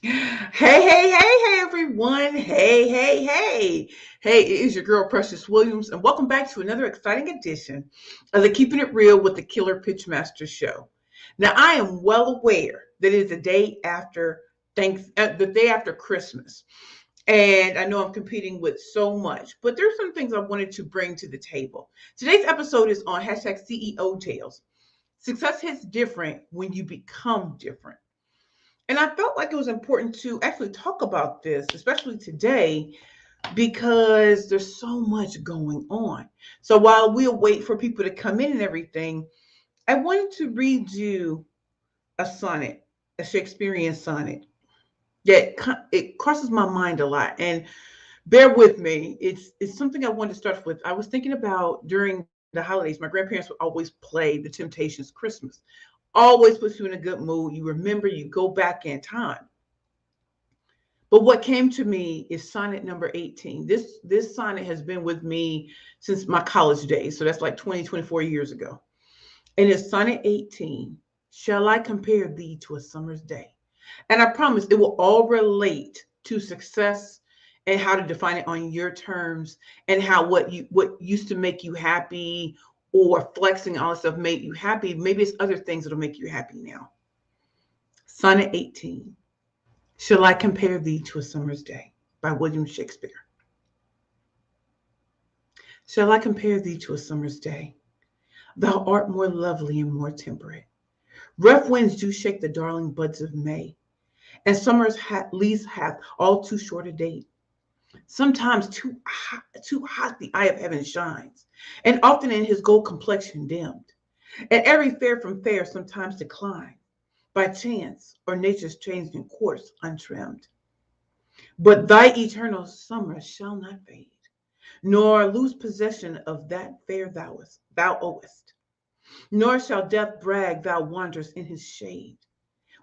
Hey, everyone. Hey, it is your girl, Precious Williams, and welcome back to another exciting edition of the Keeping It Real with the Killer Pitchmaster show. Now, I am well aware that it is the day after Christmas, and I know I'm competing with so much, but there's some things I wanted to bring to the table. Today's episode is on hashtag CEO Tales. Success hits different when you become different. And I felt like it was important to actually talk about this, especially today, because there's so much going on. So while we'll wait for people to come in and everything, I wanted to read you a sonnet, a Shakespearean sonnet it crosses my mind a lot. And bear with me, it's something I wanted to start with. I was thinking about during the holidays, my grandparents would always play The Temptations Christmas. Always puts you in a good mood. You remember, you go back in time. But what came to me is sonnet number 18. This sonnet has been with me since my college days. So that's like 20, 24 years ago. And it's sonnet 18. Shall I compare thee to a summer's day? And I promise it will all relate to success and how to define it on your terms and how what used to make you happy or flexing all this stuff made you happy. Maybe it's other things that'll make you happy now. Sonnet 18. Shall I compare thee to a summer's day? By William Shakespeare. Shall I compare thee to a summer's day? Thou art more lovely and more temperate. Rough winds do shake the darling buds of May, and summer's lease hath all too short a date. Sometimes too hot the eye of heaven shines, and often in his gold complexion dimmed. And every fair from fair sometimes decline, by chance or nature's changing course untrimmed. But thy eternal summer shall not fade, nor lose possession of that fair thou owest. Nor shall death brag thou wanderest in his shade,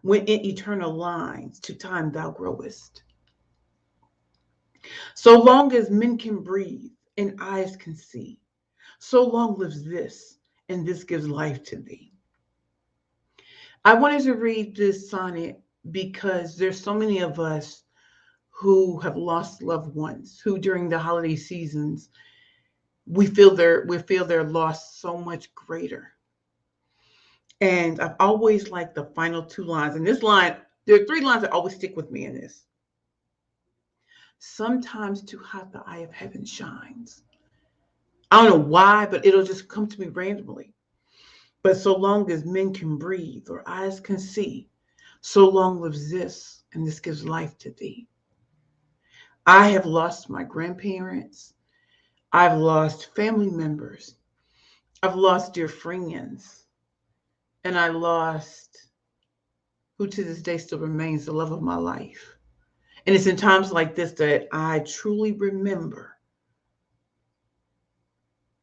when in eternal lines to time thou growest. So long as men can breathe and eyes can see, so long lives this, and this gives life to thee. I wanted to read this sonnet because there's so many of us who have lost loved ones, who during the holiday seasons we feel their loss so much greater. And I've always liked the final two lines. And this line, there are three lines that always stick with me in this. Sometimes too hot the eye of heaven shines. I don't know why, but it'll just come to me randomly. But so long as men can breathe or eyes can see, so long lives this, and this gives life to thee. I have lost my grandparents. I've lost family members. I've lost dear friends. And I lost who to this day still remains the love of my life. And it's in times like this that I truly remember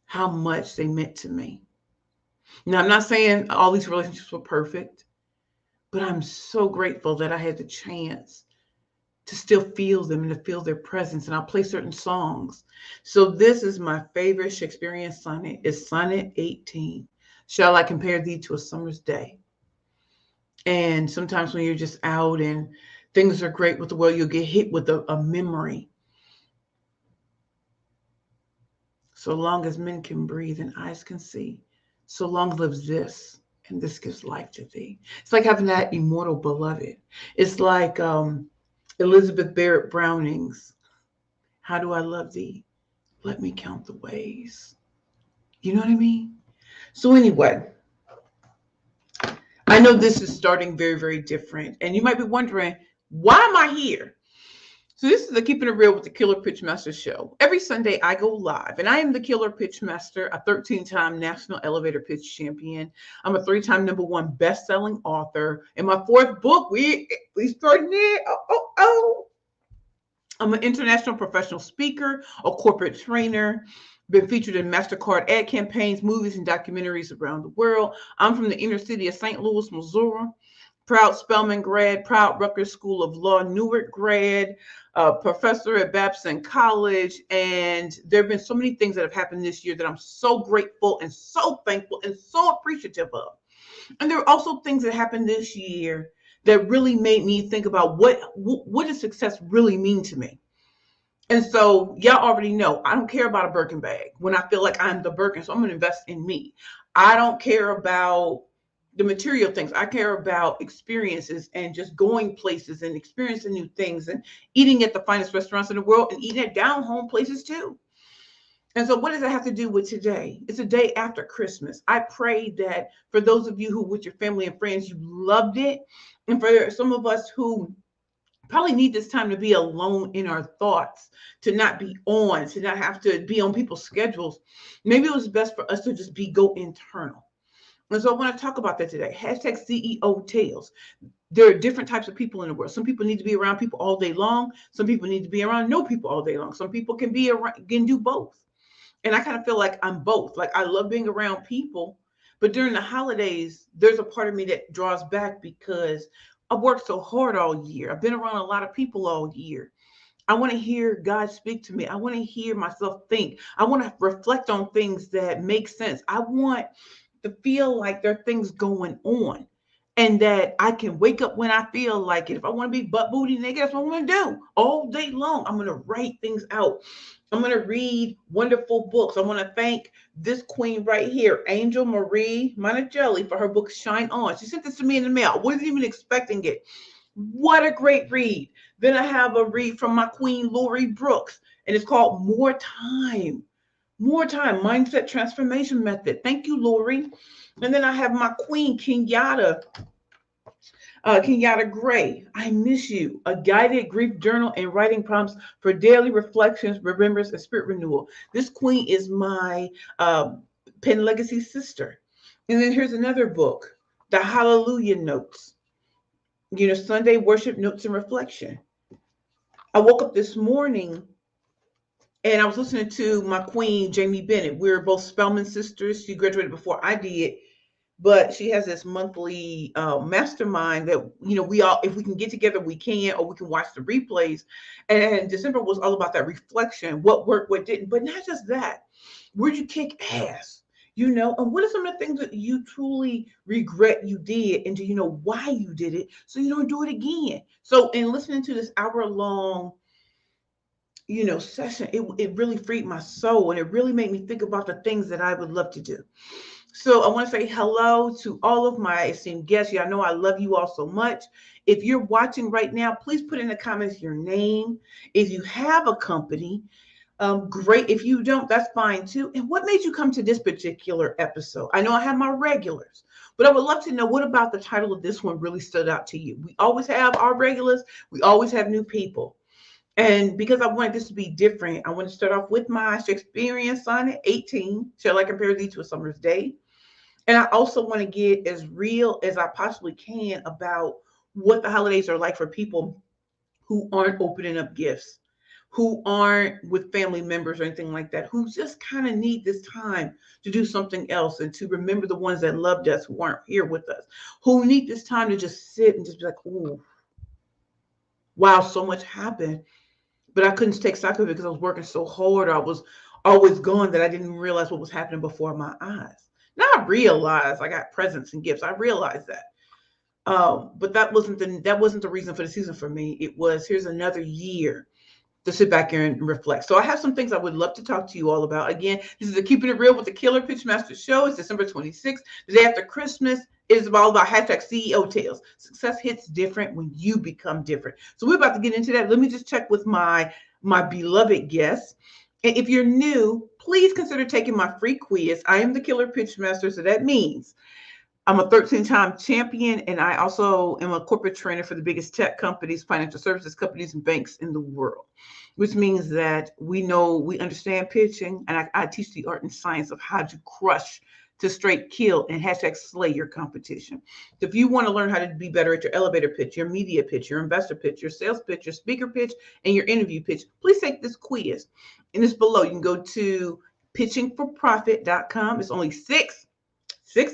how much they meant to me. Now, I'm not saying all these relationships were perfect, but I'm so grateful that I had the chance to still feel them and to feel their presence. And I'll play certain songs. So this is my favorite Shakespearean sonnet. It's Sonnet 18. Shall I compare thee to a summer's day? And sometimes when you're just out and things are great with the world, you'll get hit with a memory. So long as men can breathe and eyes can see, so long lives this, and this gives life to thee. It's like having that immortal beloved. It's like Elizabeth Barrett Browning's How Do I Love Thee? Let me count the ways. You know what I mean? So anyway, I know this is starting very, very different. And you might be wondering, why am I here? So this is the Keeping It Real with the Killer Pitchmaster show. Every Sunday I go live, and I am the Killer Pitchmaster, a 13-time national elevator pitch champion. I'm a 3-time #1 best-selling author. In my 4th book, we starting it. Oh. I'm an international professional speaker, a corporate trainer, been featured in MasterCard ad campaigns, movies, and documentaries around the world. I'm from the inner city of St. Louis, Missouri. Proud Spelman grad, proud Rutgers School of Law, Newark grad, professor at Babson College. And there have been so many things that have happened this year that I'm so grateful and so thankful and so appreciative of. And there are also things that happened this year that really made me think about what does success really mean to me. And so y'all already know I don't care about a Birkin bag when I feel like I'm the Birkin. So I'm going to invest in me. I don't care about the material things. I care about experiences and just going places and experiencing new things and eating at the finest restaurants in the world and eating at down home places too. And so, what does that have to do with today? It's a day after Christmas. I pray that for those of you who, with your family and friends, you loved it. And for some of us who probably need this time to be alone in our thoughts, to not be on, to not have to be on people's schedules, maybe it was best for us to just go internal. And so I want to talk about that today. Hashtag CEO Tales. There are different types of people in the world. Some people need to be around people all day long. Some people need to be around no people all day long. Some people can be around, can do both. And I kind of feel like I'm both. Like I love being around people, but during the holidays, there's a part of me that draws back because I've worked so hard all year. I've been around a lot of people all year. I want to hear God speak to me. I want to hear myself think. I want to reflect on things that make sense. I want to feel like there are things going on and that I can wake up when I feel like it. If I want to be butt booty naked, that's what I'm going to do all day long. I'm going to write things out. I'm going to read wonderful books. I want to thank this queen right here, Angel Marie Monticelli, for her book, Shine On. She sent this to me in the mail. I wasn't even expecting it. What a great read. Then I have a read from my queen, Lori Brooks, and it's called More Time. More Time, Mindset Transformation Method. Thank you, Lori. And then I have my queen, Kenyatta Gray, I Miss You, a guided grief journal and writing prompts for daily reflections, remembrance, and spirit renewal. This queen is my Pen Legacy sister. And then here's another book, The Hallelujah Notes, Sunday worship notes and reflection. I woke up this morning and I was listening to my queen, Jamie Bennett. We're both Spelman sisters. She graduated before I did, but she has this monthly mastermind that, we all, if we can get together, we can, or we can watch the replays. And December was all about that reflection, what worked, what didn't, but not just that. Where'd you kick ass? And what are some of the things that you truly regret you did? And do you know why you did it? So you don't do it again. So in listening to this hour-long session, it really freed my soul, and it really made me think about the things that I would love to do. So I want to say hello to all of my esteemed guests. Y'all know I love you all so much. If you're watching right now, please put in the comments your name. If you have a company, great. If you don't, that's fine too. And what made you come to this particular episode? I know I have my regulars, but I would love to know, what about the title of this one really stood out to you? We always have our regulars. We always have new people. And because I wanted this to be different, I want to start off with my Shakespearean sonnet, 18, Shall I Compare Thee to a Summer's Day? And I also want to get as real as I possibly can about what the holidays are like for people who aren't opening up gifts, who aren't with family members or anything like that, who just kind of need this time to do something else and to remember the ones that loved us who aren't here with us, who need this time to just sit and just be like, oh, wow, so much happened. But I couldn't take stock of it because I was working so hard. I was always gone that I didn't realize what was happening before my eyes. Now I realize I got presents and gifts. I realized that. But that wasn't the reason for the season for me. It was, here's another year to sit back here and reflect. So I have some things I would love to talk to you all about. Again, this is a Keeping It Real with the Killer Pitchmaster show. It's December 26th, the day after Christmas. It is all about hashtag CEO Tales. Success hits different when you become different. So we're about to get into that. Let me just check with my beloved guests. And if you're new, please consider taking my free quiz. I am the Killer Pitchmaster, so that means I'm a 13-time champion, and I also am a corporate trainer for the biggest tech companies, financial services companies, and banks in the world, which means that we understand pitching, and I teach the art and science of how to crush, to straight kill, and hashtag slay your competition. So if you want to learn how to be better at your elevator pitch, your media pitch, your investor pitch, your sales pitch, your speaker pitch, and your interview pitch, please take this quiz. And it's below. You can go to pitchingforprofit.com. It's only six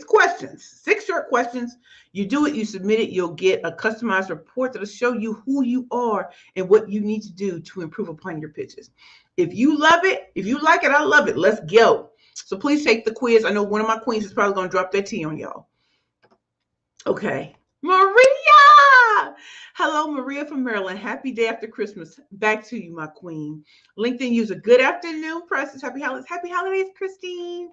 questions, 6 short questions. You do it, you submit it, you'll get a customized report that'll show you who you are and what you need to do to improve upon your pitches. If you love it, if you like it, I love it. Let's go. So please take the quiz. I know one of my queens is probably going to drop their tea on y'all. Okay. Maria! Hello, Maria from Maryland. Happy day after Christmas. Back to you, my queen. LinkedIn user. Good afternoon, Precious. Happy holidays. Happy holidays, Christine.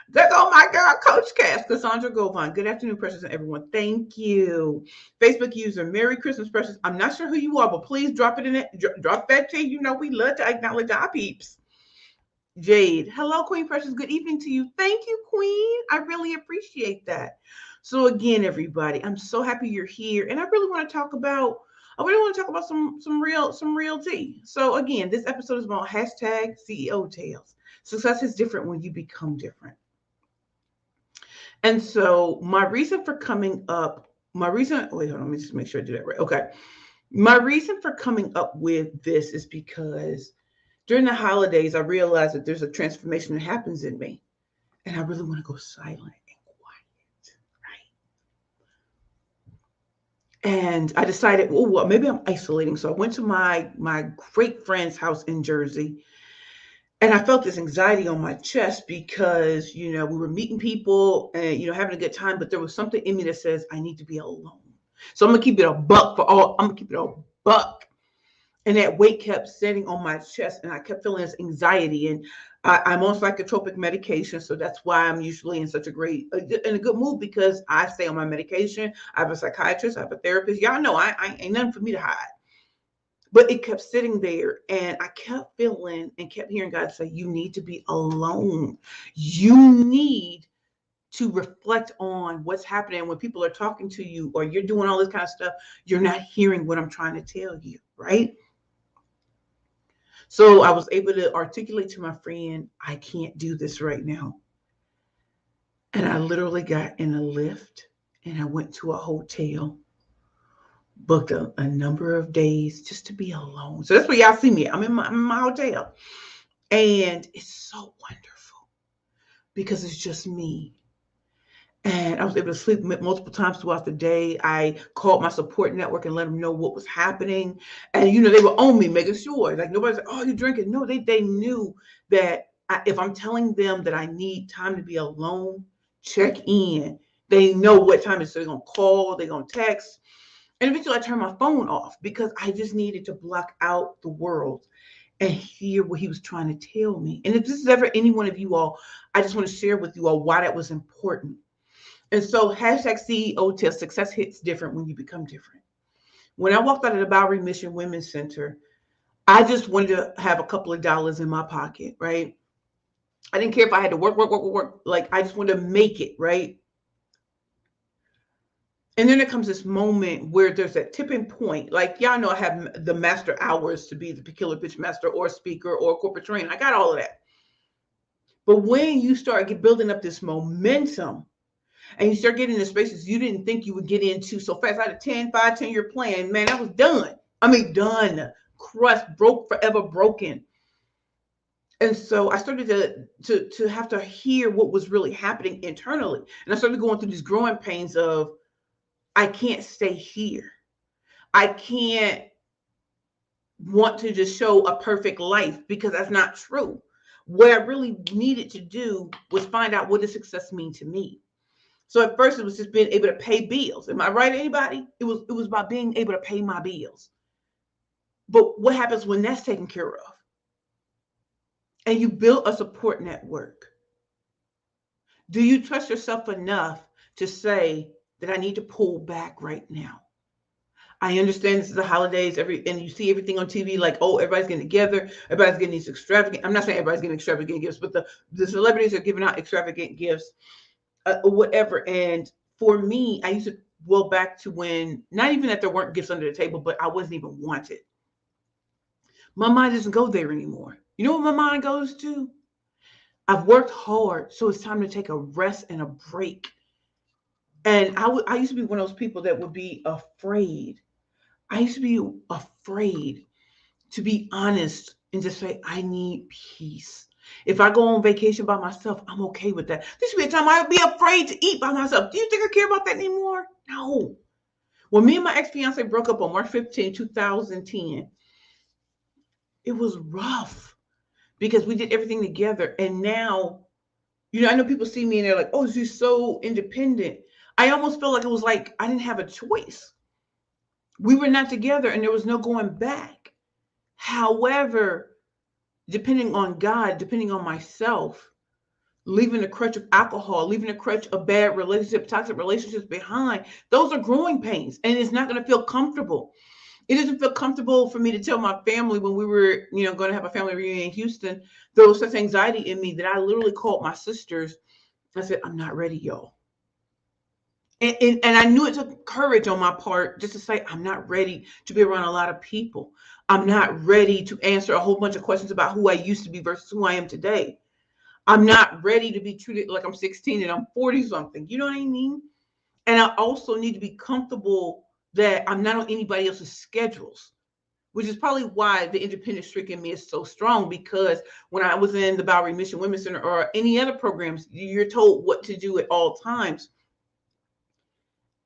There go my girl, Coach Cass, Cassandra Govan. Good afternoon, Precious, and everyone. Thank you. Facebook user. Merry Christmas, Precious. I'm not sure who you are, but please drop it in it. Drop that T. You know we love to acknowledge our peeps. Jade. Hello, Queen Precious. Good evening to you. Thank you, Queen. I really appreciate that. So again, everybody, I'm so happy you're here. And I really want to talk about some real tea. So again, this episode is about hashtag CEO tales. Success is different when you become different. And so wait, hold on, let me just make sure I do that right. Okay. My reason for coming up with this is because during the holidays, I realized that there's a transformation that happens in me. And I really want to go silent and quiet, right? And I decided, oh, well, maybe I'm isolating. So I went to my great friend's house in Jersey. And I felt this anxiety on my chest because, we were meeting people and, having a good time. But there was something in me that says, I need to be alone. So I'm going to keep it a buck I'm going to keep it a buck. And that weight kept sitting on my chest and I kept feeling this anxiety. And I'm on psychotropic medication. So that's why I'm usually in such in a good mood, because I stay on my medication. I have a psychiatrist, I have a therapist. Y'all know I ain't nothing for me to hide. But it kept sitting there and I kept feeling and kept hearing God say, you need to be alone. You need to reflect on what's happening when people are talking to you or you're doing all this kind of stuff. You're not hearing what I'm trying to tell you, right? So I was able to articulate to my friend, I can't do this right now. And I literally got in a lift and I went to a hotel, booked a number of days just to be alone. So that's where y'all see me. I'm in my hotel. And it's so wonderful because it's just me. And I was able to sleep multiple times throughout the day. I called my support network and let them know what was happening. And, they were on me, making sure. Like, nobody's like, oh, you're drinking. No, they knew that if I'm telling them that I need time to be alone, check in. They know what time it is. So they're going to call, they're going to text. And eventually I turned my phone off because I just needed to block out the world and hear what he was trying to tell me. And if this is ever any one of you all, I just want to share with you all why that was important. And so hashtag CEO tell success hits different when you become different. When I walked out of the Bowery Mission Women's Center, I just wanted to have a couple of dollars in my pocket, right? I didn't care if I had to work. Like, I just wanted to make it, right? And then there comes this moment where there's that tipping point. Like, y'all know I have the master hours to be the peculiar pitch master or speaker or corporate trainer. I got all of that. But when you start building up this momentum, and you start getting into spaces you didn't think you would get into so fast. I had a 10-year plan. Man, I was done. Done. Crushed, broke, forever broken. And so I started to have to hear what was really happening internally. And I started going through these growing pains of, I can't stay here. I can't want to just show a perfect life because that's not true. What I really needed to do was find out, what does success mean to me? So at first it was just being able to pay bills. Am I right, anybody? It was about being able to pay my bills. But what happens when that's taken care of? And you build a support network. Do you trust yourself enough to say that I need to pull back right now? I understand this is the holidays, and you see everything on TV like, oh, everybody's getting together, everybody's getting these extravagant. I'm not saying everybody's getting extravagant gifts, but the celebrities are giving out extravagant gifts. Whatever. And for me, I used to go back to when, not even that there weren't gifts under the table, but I wasn't even wanted. My mind doesn't go there anymore. You know what my mind goes to? I've worked hard, so it's time to take a rest and a break. And I used to be one of those people that would be afraid. I used to be afraid to be honest and just say, I need peace. If I go on vacation by myself, I'm okay with that. There should be a time I would be afraid to eat by myself. Do you think I care about that anymore? No. When me and my ex-fiance broke up on March 15, 2010, it was rough because we did everything together. And now, I know people see me and they're like, oh, she's so independent. I almost feel like it was like I didn't have a choice. We were not together and there was no going back. However, depending on God, depending on myself, leaving the crutch of alcohol, leaving the crutch of bad relationship, toxic relationships behind, those are growing pains and it's not going to feel comfortable. It doesn't feel comfortable for me to tell my family when we were, going to have a family reunion in Houston, there was such anxiety in me that I literally called my sisters. I said, I'm not ready, y'all. And I knew it took courage on my part just to say, I'm not ready to be around a lot of people. I'm not ready to answer a whole bunch of questions about who I used to be versus who I am today. I'm not ready to be treated like I'm 16 and I'm 40 something. You know what I mean? And I also need to be comfortable that I'm not on anybody else's schedules, which is probably why the independent streak in me is so strong. Because when I was in the Bowery Mission Women's Center or any other programs, you're told what to do at all times.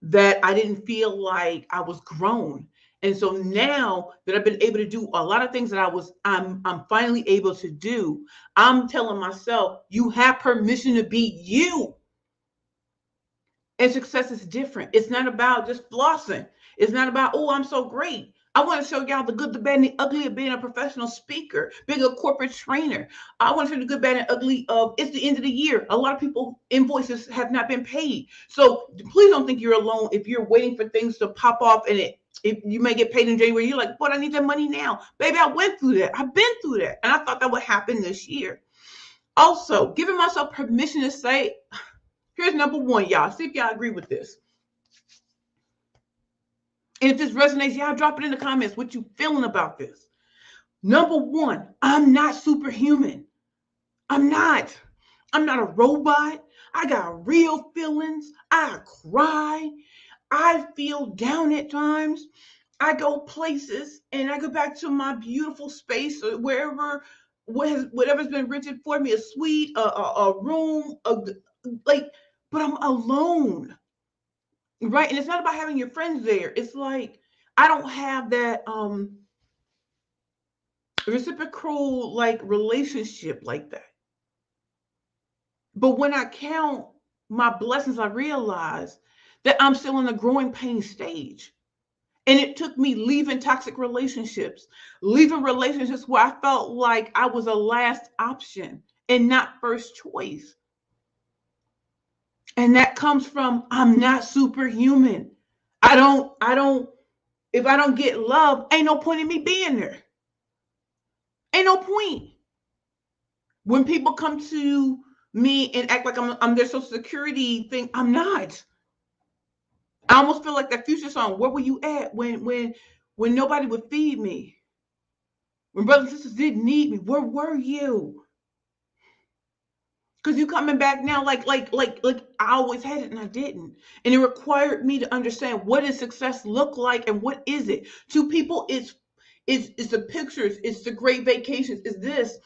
That I didn't feel like I was grown. And so now that I've been able to do a lot of things that I'm finally able to do, I'm telling myself, you have permission to be you. And success is different. It's not about just flossing. It's not about, oh, I'm so great. I want to show y'all the good, the bad, and the ugly of being a professional speaker, being a corporate trainer. I want to show you the good, bad, and ugly of it's the end of the year. A lot of people invoices have not been paid. So please don't think you're alone if you're waiting for things to pop off and if you may get paid in January. You're like, but I need that money now. Baby, I went through that. I've been through that. And I thought that would happen this year. Also, giving myself permission to say, here's number one, y'all. See if y'all agree with this. And if this resonates, y'all drop it in the comments what you feeling about this. Number one, I'm not superhuman. I'm not. I'm not a robot. I got real feelings. I cry. I feel down at times. I go places and I go back to my beautiful space or wherever, whatever's been rented for me, a suite, a room, like, but I'm alone. Right. And it's not about having your friends there. It's like I don't have that reciprocal like relationship like that. But when I count my blessings, I realize that I'm still in the growing pain stage. And it took me leaving toxic relationships, leaving relationships where I felt like I was a last option and not first choice. And that comes from I'm not superhuman. I don't if I don't get love, ain't no point in me being there. Ain't no point. When people come to me and act like I'm their social security thing, I'm not. I almost feel like that Future song. Where were you at when nobody would feed me? When brothers and sisters didn't need me, where were you? Because you coming back now like I always had it and I didn't. And it required me to understand what does success look like and what is it. To people, it's the pictures, it's the great vacations, it's this,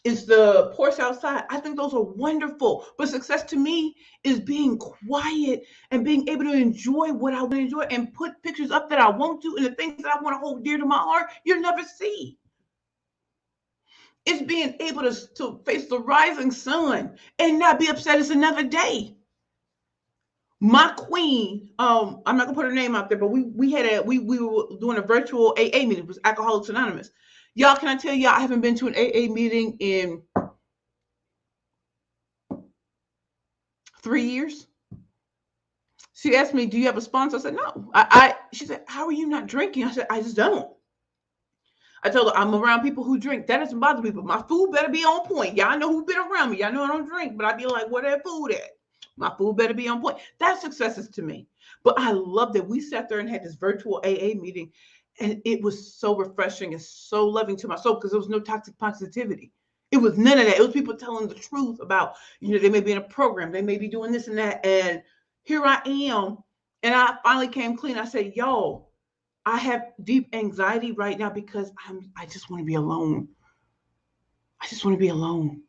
it's the Porsche outside. I think those are wonderful. But success to me is being quiet and being able to enjoy what I want to enjoy and put pictures up that I want to and the things that I want to hold dear to my heart, you'll never see. It's being able to face the rising sun and not be upset it's another day. My queen, I'm not gonna put her name out there, but we were doing a virtual AA meeting. It was Alcoholics Anonymous. Y'all, can I tell y'all I haven't been to an AA meeting in 3 years? She asked me, do you have a sponsor? I said, no. She said, how are you not drinking? I said, I just don't. I told her I'm around people who drink. That doesn't bother me, but my food better be on point. Y'all know who's been around me. Y'all know I don't drink, but I'd be like, where that food at? My food better be on point. That's successes to me. But I love that we sat there and had this virtual AA meeting, and it was so refreshing and so loving to my soul because there was no toxic positivity. It was none of that. It was people telling the truth about, they may be in a program, they may be doing this and that. And here I am. And I finally came clean. I said, yo, I have deep anxiety right now because I just want to be alone. I just want to be alone.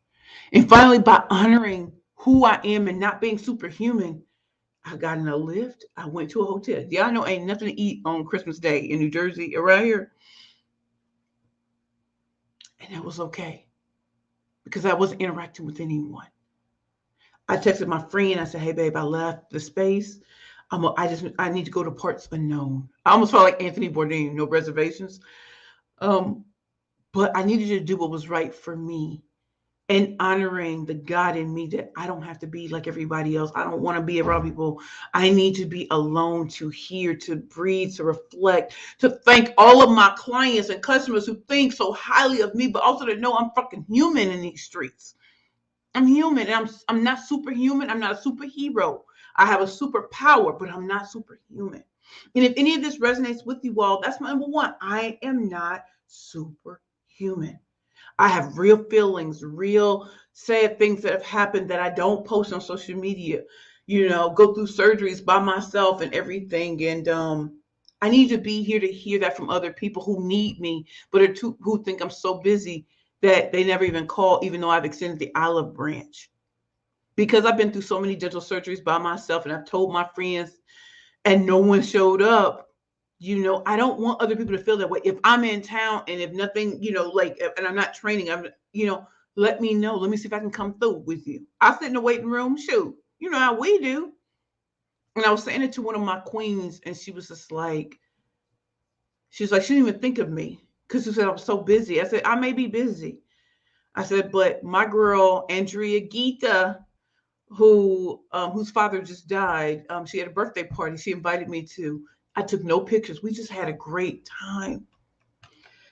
And finally, by honoring who I am and not being superhuman, I got in a lift. I went to a hotel. Y'all know ain't nothing to eat on Christmas Day in New Jersey around here. And that was okay because I wasn't interacting with anyone. I texted my friend. I said, hey, babe, I left the space. I need to go to parts unknown. I almost felt like Anthony Bourdain, no reservations. Um, but I needed to do what was right for me and honoring the God in me that I don't have to be like everybody else. I don't want to be around people. I need to be alone to hear, to breathe, to reflect, to thank all of my clients and customers who think so highly of me, but also to know I'm fucking human in these streets. I'm human and I'm not superhuman. I'm not a superhero. I have a superpower, but I'm not superhuman. And if any of this resonates with you all, that's my number one. I am not superhuman. I have real feelings, real sad things that have happened that I don't post on social media. Go through surgeries by myself and everything. And I need to be here to hear that from other people who need me, but who think I'm so busy that they never even call, even though I've extended the olive branch. Because I've been through so many dental surgeries by myself, and I've told my friends, and no one showed up. I don't want other people to feel that way. If I'm in town and if nothing, and I'm not training, let me know. Let me see if I can come through with you. I sit in the waiting room, shoot. You know how we do. And I was saying it to one of my queens, and she was just like, she didn't even think of me because she said I was so busy. I said, I may be busy. I said, but my girl, Andrea Gita, whose father just died, she had a birthday party. She invited me to. I took no pictures. We just had a great time.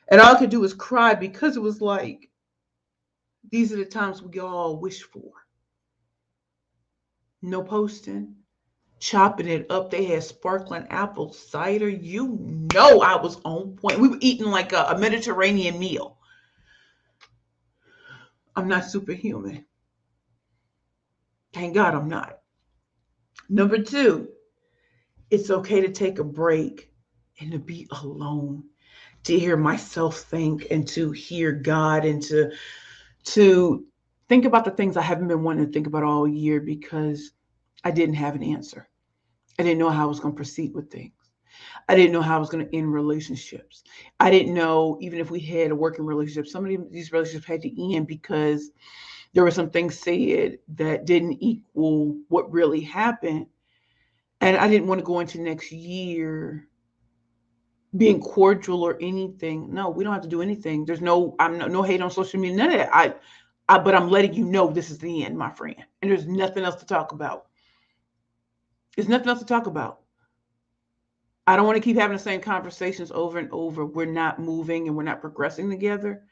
And all I could do was cry because it was like, these are the times we all wish for. No posting, chopping it up. They had sparkling apple cider. I was on point. We were eating like a Mediterranean meal. I'm not superhuman. Thank God I'm not. Number two, it's okay to take a break and to be alone, to hear myself think and to hear God and to think about the things I haven't been wanting to think about all year because I didn't have an answer. I didn't know how I was going to proceed with things. I didn't know how I was going to end relationships. I didn't know even if we had a working relationship, some of these relationships had to end because there were some things said that didn't equal what really happened. And I didn't want to go into next year being cordial or anything. No, we don't have to do anything. There's no hate on social media, none of that. But I'm letting you know this is the end, my friend. And there's nothing else to talk about. There's nothing else to talk about. I don't want to keep having the same conversations over and over. We're not moving and we're not progressing together.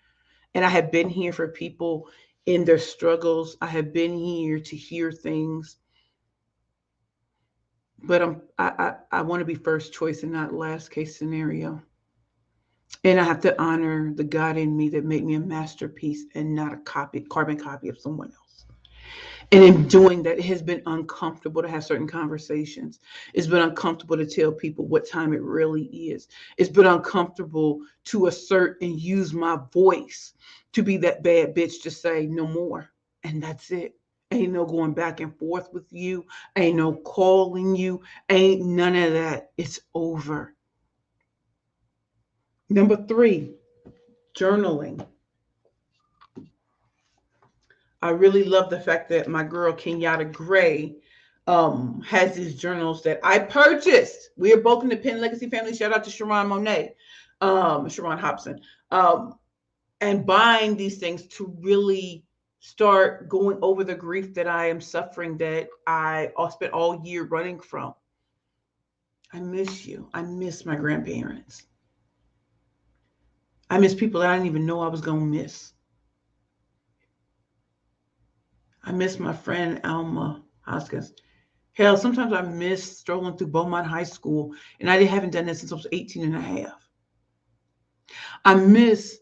And I have been here for people in their struggles. I have been here to hear things. But I want to be first choice and not last case scenario. And I have to honor the God in me that made me a masterpiece and not a carbon copy of someone else. And in doing that, it has been uncomfortable to have certain conversations. It's been uncomfortable to tell people what time it really is. It's been uncomfortable to assert and use my voice to be that bad bitch to say no more. And that's it. Ain't no going back and forth with you. Ain't no calling you. Ain't none of that. It's over. Number three, journaling. I really love the fact that my girl Kenyatta Gray has these journals that I purchased. We are both in the Penn Legacy family. Shout out to Sharon Monet, Sharon Hobson, and buying these things to really start going over the grief that I am suffering that I spent all year running from. I miss you. I miss my grandparents. I miss people that I didn't even know I was going to miss. I miss my friend Alma Hoskins. Hell, sometimes I miss strolling through Beaumont High School, and I haven't done that since I was 18 and a half. I miss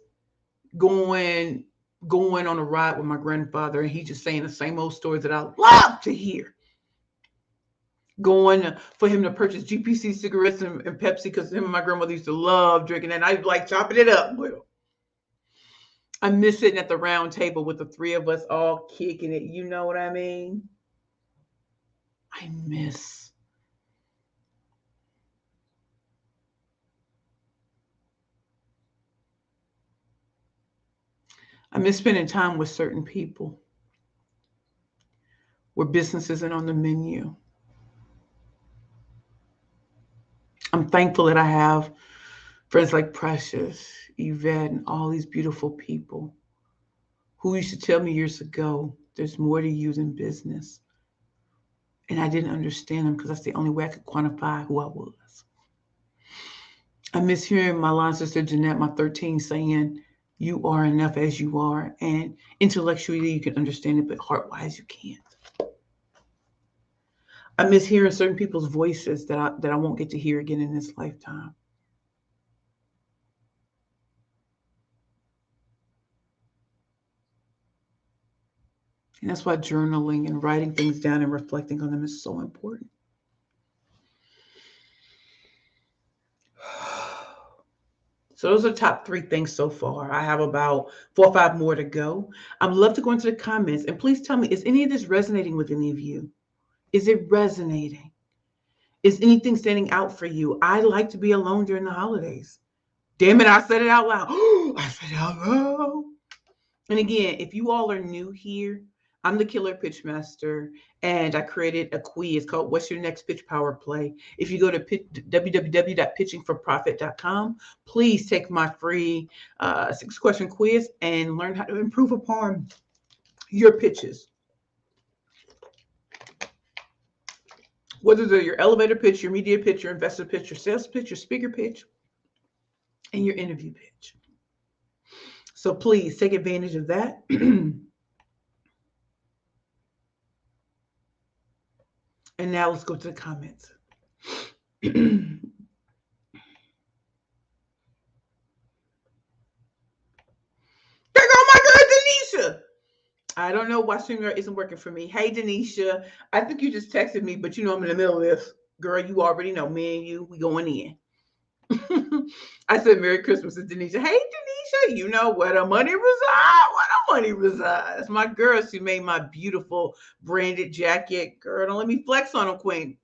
going on a ride with my grandfather, and he just saying the same old stories that I love to hear. Going for him to purchase GPC cigarettes and Pepsi because him and my grandmother used to love drinking, and I like chopping it up with him. I miss sitting at the round table with the three of us all kicking it. You know what I mean? I miss. I miss spending time with certain people where business isn't on the menu. thankful that I have friends like Precious, Yvette, and all these beautiful people who used to tell me years ago, there's more to you than business. And I didn't understand them because that's the only way I could quantify who I was. I miss hearing my line sister Jeanette, my 13, saying, you are enough as you are. And intellectually, you can understand it, but heart-wise, you can't. I miss hearing certain people's voices that I won't get to hear again in this lifetime. And that's why journaling and writing things down and reflecting on them is so important. So those are the top 3 things so far. I have about 4 or 5 more to go. I'd love to go into the comments and please tell me, is any of this resonating with any of you? Is it resonating? Is anything standing out for you? I like to be alone during the holidays. Damn it, I said it out loud. I said it out loud. And again, if you all are new here, I'm the Killer Pitch Master, and I created a quiz called What's Your Next Pitch Power Play? If you go to www.pitchingforprofit.com, please take my free 6-question quiz and learn how to improve upon your pitches. Whether they're your elevator pitch, your media pitch, your investor pitch, your sales pitch, your speaker pitch, and your interview pitch. So please take advantage of that. And now let's go to the comments. There go my girl Denisha. I don't know why StreamYard isn't working for me. Hey Denisha, I think you just texted me, but you know I'm in the middle of this. Girl, you already know me and you, we going in. I said Merry Christmas to Denisha. Hey Denisha, you know where the money resides. Where the money resides. My girl, she made my beautiful branded jacket. Girl, don't let me flex on them, Queen.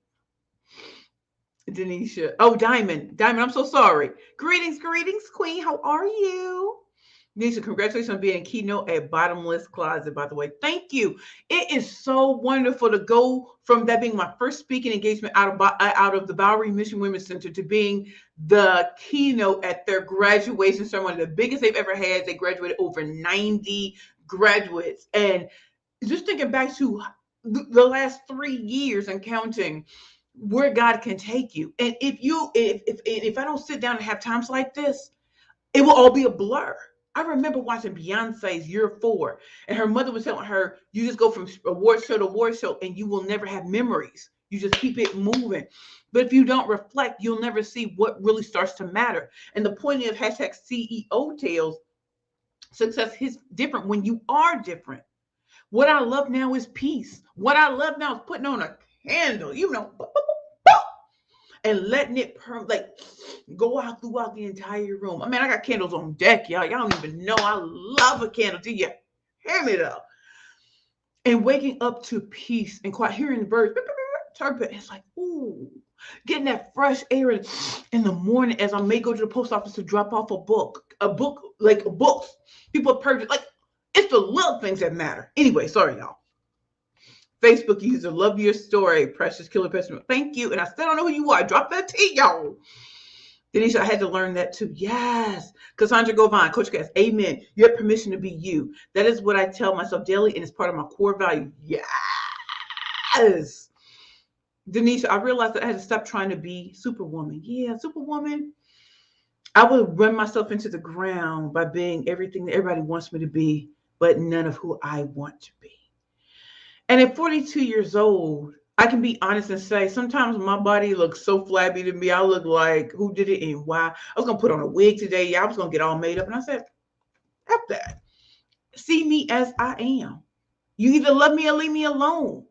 Denisha. Oh, Diamond. Diamond, I'm so sorry. Greetings, Queen. How are you? Denisha, congratulations on being a keynote at Bottomless Closet, by the way. Thank you. It is so wonderful to go from that being my first speaking engagement out of the Bowery Mission Women's Center to being the keynote at their graduation ceremony, the biggest they've ever had. They graduated over 90 graduates. And just thinking back to the last 3 years and counting, where God can take you. And if I don't sit down and have times like this, it will all be a blur. I remember watching Beyonce's Year 4, and her mother was telling her, you just go from award show to award show and you will never have memories. You just keep it moving. But if you don't reflect, you'll never see what really starts to matter. And the point of hashtag CEO Tales, success is different when you are different. What I love now is peace. What I love now is putting on a candle, and letting it go out throughout the entire room. I mean, I got candles on deck, y'all. Y'all don't even know I love a candle. Do you hear me though? And waking up to peace and quiet, hearing the birds chirping. It's like, ooh, getting that fresh air in the morning as I may go to the post office to drop off a book like books. People purchase, like, it's the little things that matter. Anyway, sorry, y'all. Facebook user, love your story, Precious Killer Pessimist. Thank you. And I still don't know who you are. Drop that T, y'all. Denisha, I had to learn that too. Yes. Cassandra Govan, Coach Cass, amen. You have permission to be you. That is what I tell myself daily, and it's part of my core value. Yes. Denisha, I realized that I had to stop trying to be Superwoman. Yeah, Superwoman. I would run myself into the ground by being everything that everybody wants me to be, but none of who I want to be. And at 42 years old, I can be honest and say sometimes my body looks so flabby to me. I look like, who did it and why? I was going to put on a wig today. Yeah, I was going to get all made up. And I said, F that. See me as I am. You either love me or leave me alone.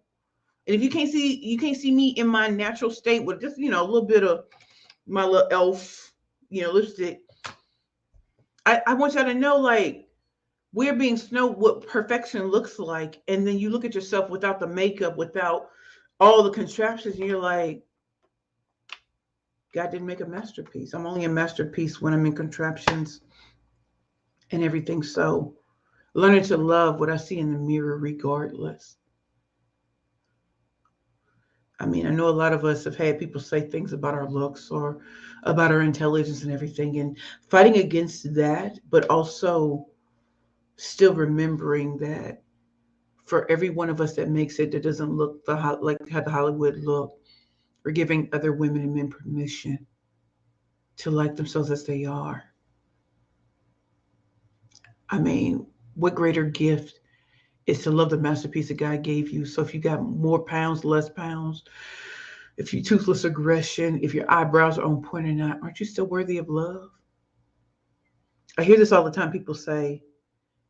And if you can't see me in my natural state with just, a little bit of my little elf, lipstick. I want y'all to know, like, we're being snowed what perfection looks like. And then you look at yourself without the makeup, without all the contraptions, and you're like, God didn't make a masterpiece. I'm only a masterpiece when I'm in contraptions and everything. So learning to love what I see in the mirror regardless. I mean, I know a lot of us have had people say things about our looks or about our intelligence and everything, and fighting against that, but also still remembering that for every one of us that makes it, that doesn't look like how the Hollywood look, we're giving other women and men permission to like themselves as they are. I mean, what greater gift is to love the masterpiece that God gave you? So if you got more pounds, less pounds, if you toothless aggression, if your eyebrows are on point or not, aren't you still worthy of love? I hear this all the time. People say,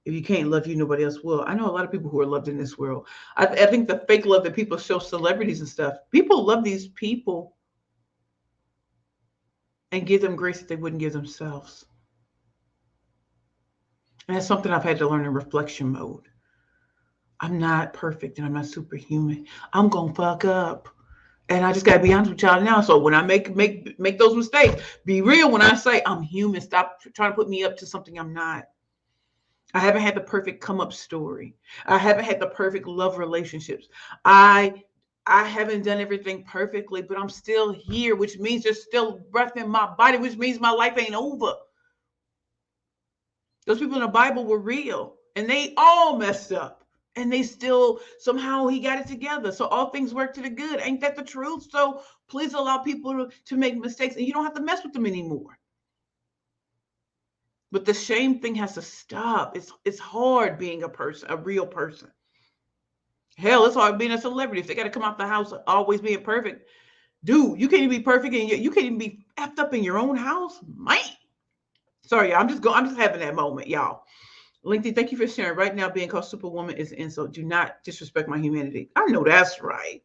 if you can't love you, nobody else will. I know a lot of people who are loved in this world. I think the fake love that people show celebrities and stuff, people love these people and give them grace that they wouldn't give themselves. And that's something I've had to learn in reflection mode. I'm not perfect and I'm not superhuman. I'm gonna fuck up. And I just gotta be honest with y'all now. So when I make those mistakes, be real when I say I'm human. Stop trying to put me up to something I'm not. I haven't had the perfect come up story. I haven't had the perfect love relationships. I I haven't done everything perfectly, but I'm still here, which means there's still breath in my body, which means my life ain't over. Those people in the Bible were real and they all messed up. And they still somehow he got it together. So all things work to the good. Ain't that the truth? So please allow people to make mistakes and you don't have to mess with them anymore. But the shame thing has to stop. It's hard being a person, a real person. Hell, it's hard being a celebrity. If they got to come out the house always being perfect, dude, you can't even be perfect and you can't even be effed up in your own house, man. Sorry, y'all. I'm just having that moment, y'all. LinkedIn, thank you for sharing. Right now, being called Superwoman is an insult. Do not disrespect my humanity. I know that's right.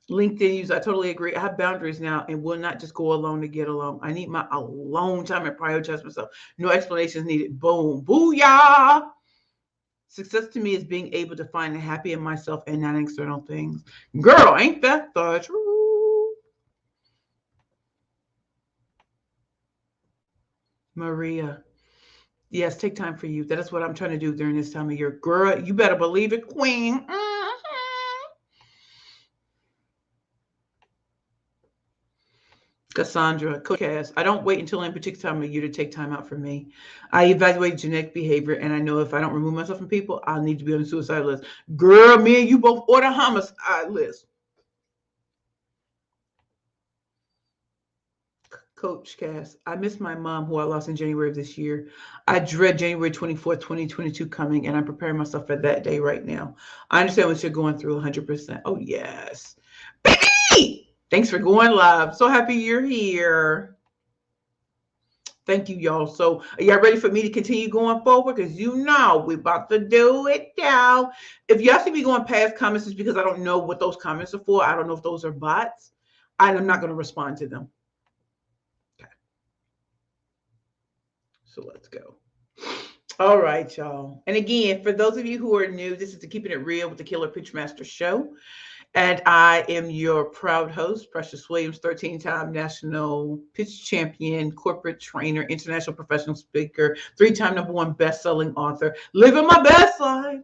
LinkedIn user, I totally agree. I have boundaries now and will not just go alone to get along. I need my alone time and prioritize myself. No explanations needed. Boom. Booyah. Success to me is being able to find the happy in myself and not external things. Girl, ain't that the truth? Maria. Yes, take time for you. That is what I'm trying to do during this time of year. Girl, you better believe it, queen. Cassandra, Coach Cass, I don't wait until any particular time of year to take time out for me. I evaluate genetic behavior, and I know if I don't remove myself from people, I'll need to be on the suicide list. Girl, me and you both order homicide list. Coach Cass, I miss my mom who I lost in January of this year. I dread January 24th, 2022 coming, and I'm preparing myself for that day right now. I understand what you're going through 100%. Oh, yes. Baby! Thanks for going live. So happy you're here. Thank you, y'all. So, are y'all ready for me to continue going forward? Because you know we're about to do it now. If y'all see me going past comments, it's because I don't know what those comments are for. I don't know if those are bots. I'm not going to respond to them. Okay. So, let's go. All right, y'all. And again, for those of you who are new, this is the Keeping It Real with the Killer Pitchmaster show. And I am your proud host, Precious Williams, 13-time national pitch champion, corporate trainer, international professional speaker, 3-time #1 best-selling author, living my best life.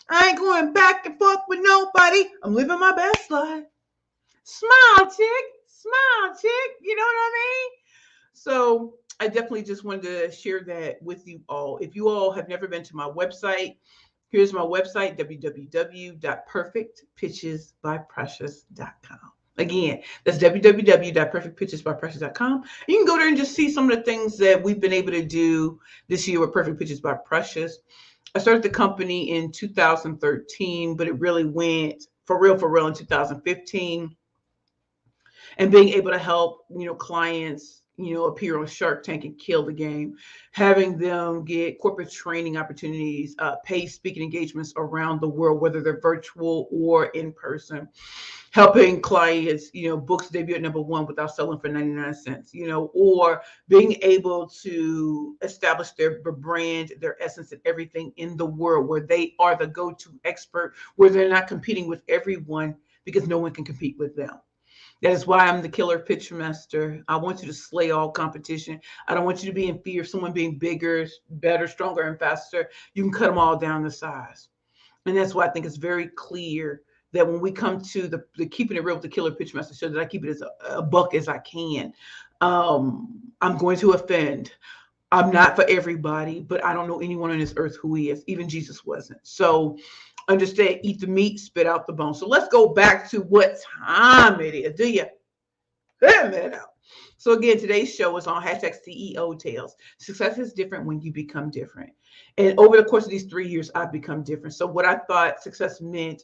I ain't going back and forth with nobody. I'm living my best life. Smile, chick. Smile, chick. You know what I mean? So I definitely just wanted to share that with you all. If you all have never been to my website, here's my website, www.perfectpitchesbyprecious.com. Again, that's www.perfectpitchesbyprecious.com. You can go there and just see some of the things that we've been able to do this year with Perfect Pitches by Precious. I started the company in 2013, but it really went for real in 2015. And being able to help, clients, appear on Shark Tank and kill the game, having them get corporate training opportunities, paid speaking engagements around the world, whether they're virtual or in person, helping clients, books debut at #1 without selling for 99 cents, or being able to establish their brand, their essence and everything in the world where they are the go-to expert, where they're not competing with everyone because no one can compete with them. That is why I'm the killer pitch master. I want you to slay all competition. I don't want you to be in fear of someone being bigger, better, stronger, and faster. You can cut them all down to size. And that's why I think it's very clear that when we come to the keeping it real with the killer pitch master show, that I keep it as a buck as I can. I'm going to offend. I'm not for everybody, but I don't know anyone on this earth who is. Even Jesus wasn't. So understand, eat the meat, spit out the bone. So let's go back to what time it is. Do you? Wait a minute now. So again, today's show is on hashtag CEO Tales. Success is different when you become different. And over the course of these 3 years, I've become different. So what I thought success meant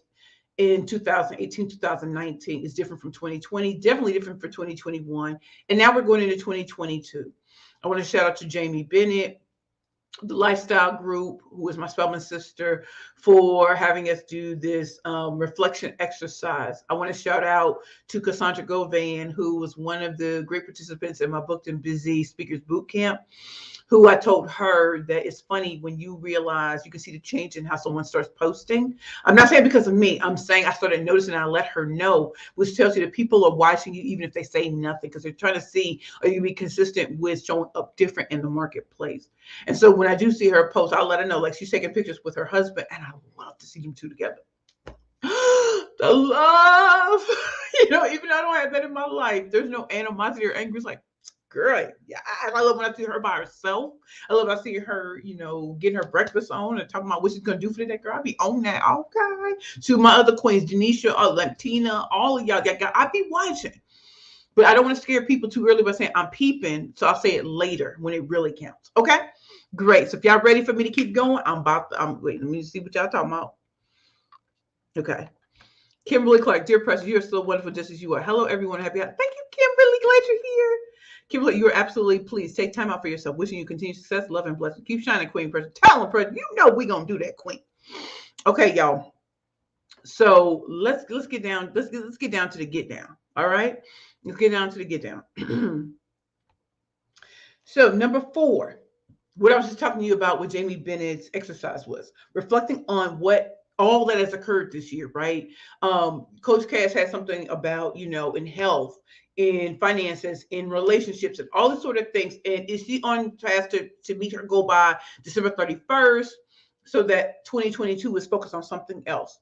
in 2018, 2019 is different from 2020, definitely different for 2021. And now we're going into 2022. I want to shout out to Jamie Bennett, the Lifestyle Group, who is my Spelman sister, for having us do this reflection exercise. I want to shout out to Cassandra Govan, who was one of the great participants in my Booked and Busy Speakers Boot Camp, who I told her that it's funny when you realize you can see the change in how someone starts posting. I'm not saying because of me. I'm saying I started noticing and I let her know, which tells you that people are watching you even if they say nothing, because they're trying to see, are you be consistent with showing up different in the marketplace. And so when I do see her post, I'll let her know, like she's taking pictures with her husband, and I love to see them two together. The love, even though I don't have that in my life, there's no animosity or anger. It's like, girl, yeah, I love when I see her by herself. I love when I see her, getting her breakfast on and talking about what she's gonna do for the day. Girl, I be on that. Okay. To my other queens, Denisha, Latina, all of y'all, I be watching. But I don't want to scare people too early by saying I'm peeping, so I'll say it later when it really counts. Okay, great. So if y'all ready for me to keep going, wait. Let me see what y'all talking about. Okay. Kimberly Clark, dear Precious, you are so wonderful just as you are. Hello, everyone. Happy. Thank you, Kimberly. Glad you're here. Kimberly, you are absolutely pleased. Take time out for yourself. Wishing you continued success, love, and blessing. Keep shining, Queen Precious. Tell them, Precious. You know we gonna do that, Queen. Okay, y'all. So let's get down. Let's get down to the get down. All right. Let's get down to the get down. So number 4, what I was just talking to you about, what Jamie Bennett's exercise was, reflecting on what all that has occurred this year, right? Coach Cass had something about, in health, in finances, in relationships, and all these sort of things. And is she on task to meet her goal by December 31st, so that 2022 is focused on something else?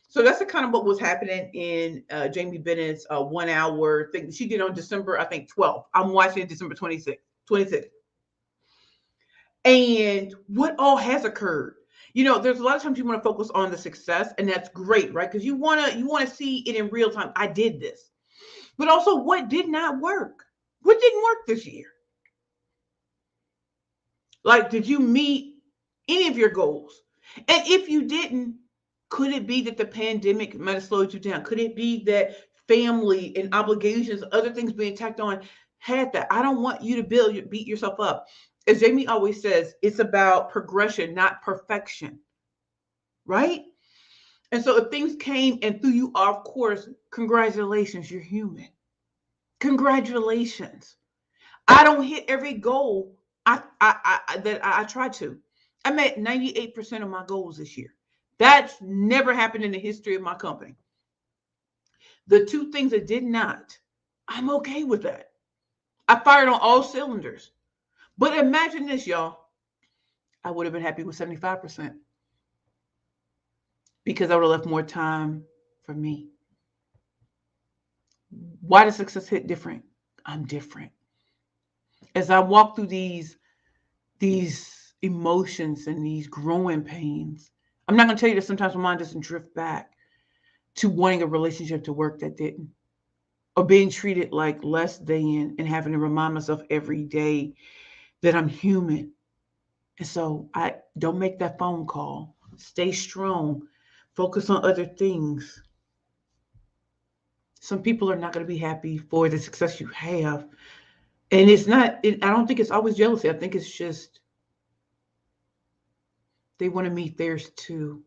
So that's the kind of what was happening in Jamie Bennett's 1 hour thing she did on December, I think, 12th. I'm watching it December 26th. And what all has occurred? There's a lot of times you want to focus on the success, and that's great, right? Because you want to see it in real time. I did this. But also, what did not work? What didn't work this year? Like, did you meet any of your goals? And if you didn't, could it be that the pandemic might have slowed you down? Could it be that family and obligations, other things being tacked on, had that? I don't want you to beat yourself up. As Jamie always says, it's about progression, not perfection, right? And so if things came and threw you off course, congratulations, you're human. Congratulations. I don't hit every goal that I try to. I met 98% of my goals this year. That's never happened in the history of my company. The 2 things that did not, I'm okay with that. I fired on all cylinders. But imagine this, y'all. I would have been happy with 75% because I would have left more time for me. Why does success hit different? I'm different. As I walk through these emotions and these growing pains, I'm not going to tell you that sometimes my mind doesn't drift back to wanting a relationship to work that didn't, or being treated like less than, and having to remind myself every day that I'm human. And so I don't make that phone call. Stay strong. Focus on other things. Some people are not going to be happy for the success you have. And I don't think it's always jealousy. I think it's just they want to meet theirs too.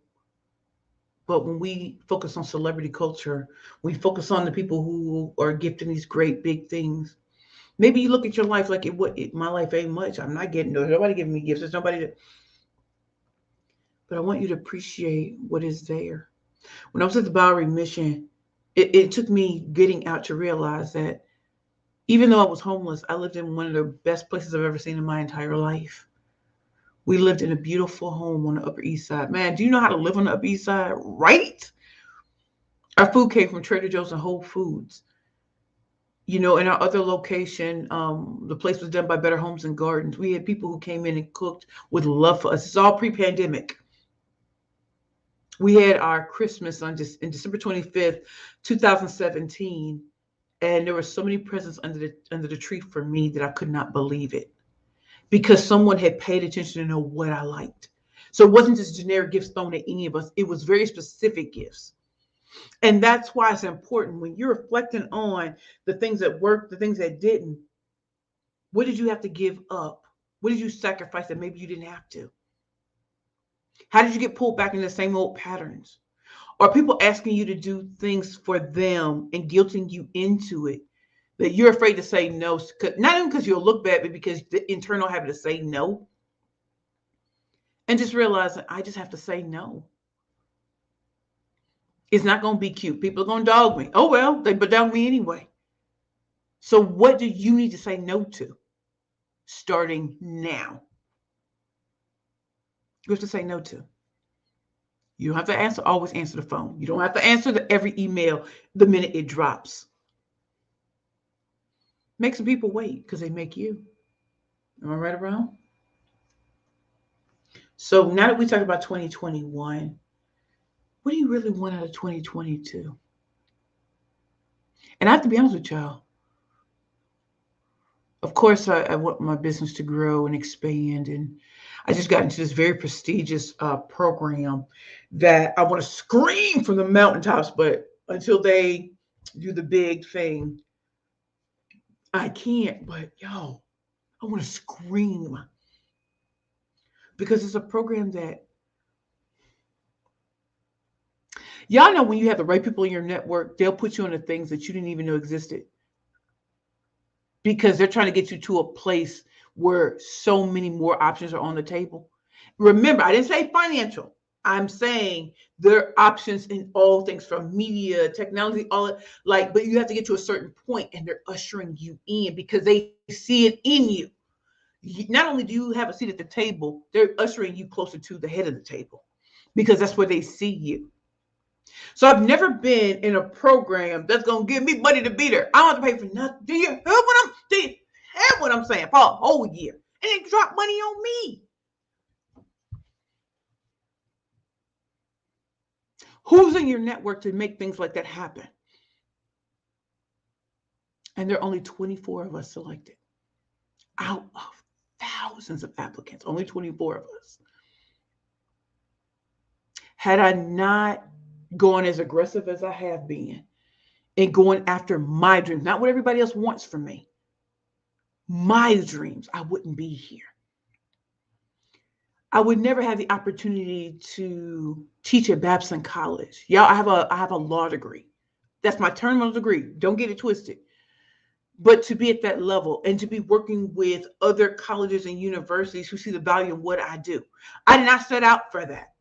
But when we focus on celebrity culture, we focus on the people who are gifting these great big things. Maybe you look at your life like my life ain't much. I'm not getting nobody giving me gifts. There's nobody to. But I want you to appreciate what is there. When I was at the Bowery Mission, it took me getting out to realize that even though I was homeless, I lived in one of the best places I've ever seen in my entire life. We lived in a beautiful home on the Upper East Side. Man, do you know how to live on the Upper East Side? Right? Our food came from Trader Joe's and Whole Foods. You know, in our other location, the place was done by Better Homes and Gardens. We had people who came in and cooked with love for us. It's all pre-pandemic. We had our Christmas on just in December 25th, 2017, and there were so many presents under the tree for me that I could not believe it because someone had paid attention to know what I liked. So it wasn't just generic gifts thrown at any of us. It was very specific gifts. And that's why it's important when you're reflecting on the things that worked, the things that didn't. What did you have to give up? What did you sacrifice that maybe you didn't have to? How did you get pulled back into the same old patterns? Are people asking you to do things for them and guilting you into it that you're afraid to say no? Not even because you'll look bad, but because the internal habit to say no. And just realizing I just have to say no. It's not going to be cute. People are going to dog me. Oh, well, they dog me anyway. So what do you need to say no to starting now? You have to say no to. You don't have to always answer the phone. You don't have to answer every email the minute it drops. Make some people wait because they make you. Am I right around? So now that we talk about 2021, what do you really want out of 2022? And I have to be honest with y'all. Of course, I want my business to grow and expand. And I just got into this very prestigious program that I want to scream from the mountaintops. But until they do the big thing, I can't. But yo, I want to scream because it's a program that y'all know when you have the right people in your network, they'll put you on the things that you didn't even know existed because they're trying to get you to a place where so many more options are on the table. Remember, I didn't say financial. I'm saying there are options in all things from media, technology, all it, like, but you have to get to a certain point and they're ushering you in because they see it in you. Not only do you have a seat at the table, they're ushering you closer to the head of the table because that's where they see you. So I've never been in a program that's gonna give me money to be there. I don't have to pay for nothing. Do you hear what I'm saying? For a whole year. And they drop money on me. Who's in your network to make things like that happen? And there are only 24 of us selected out of thousands of applicants, only 24 of us. Had I not gone as aggressive as I have been and going after my dreams, not what everybody else wants from me, my dreams, I wouldn't be here. I would never have the opportunity to teach at Babson College. Yeah, I have a law degree. That's my terminal degree. Don't get it twisted. But to be at that level and to be working with other colleges and universities who see the value in what I do. I did not set out for that.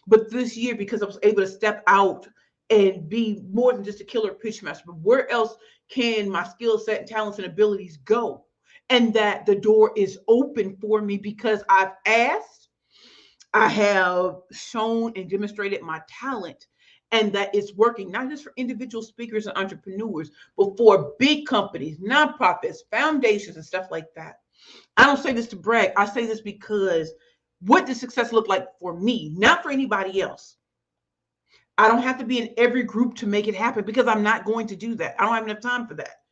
But this year, because I was able to step out and be more than just a killer pitch master, but where else can my skill set and talents and abilities go? And that the door is open for me because I've asked, I have shown and demonstrated my talent and that it's working, not just for individual speakers and entrepreneurs, but for big companies, nonprofits, foundations, and stuff like that. I don't say this to brag. I say this because what does success look like for me, not for anybody else? I don't have to be in every group to make it happen because I'm not going to do that. I don't have enough time for that.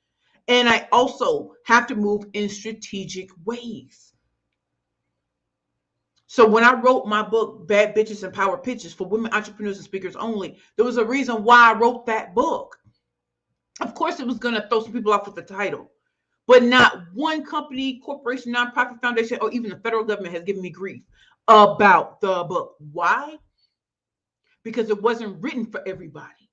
And I also have to move in strategic ways. So when I wrote my book, Bad Bitches and Power Pitches for Women Entrepreneurs and Speakers Only, there was a reason why I wrote that book. Of course, it was going to throw some people off with the title, but not one company, corporation, nonprofit, foundation, or even the federal government has given me grief about the book. Why? Because it wasn't written for everybody.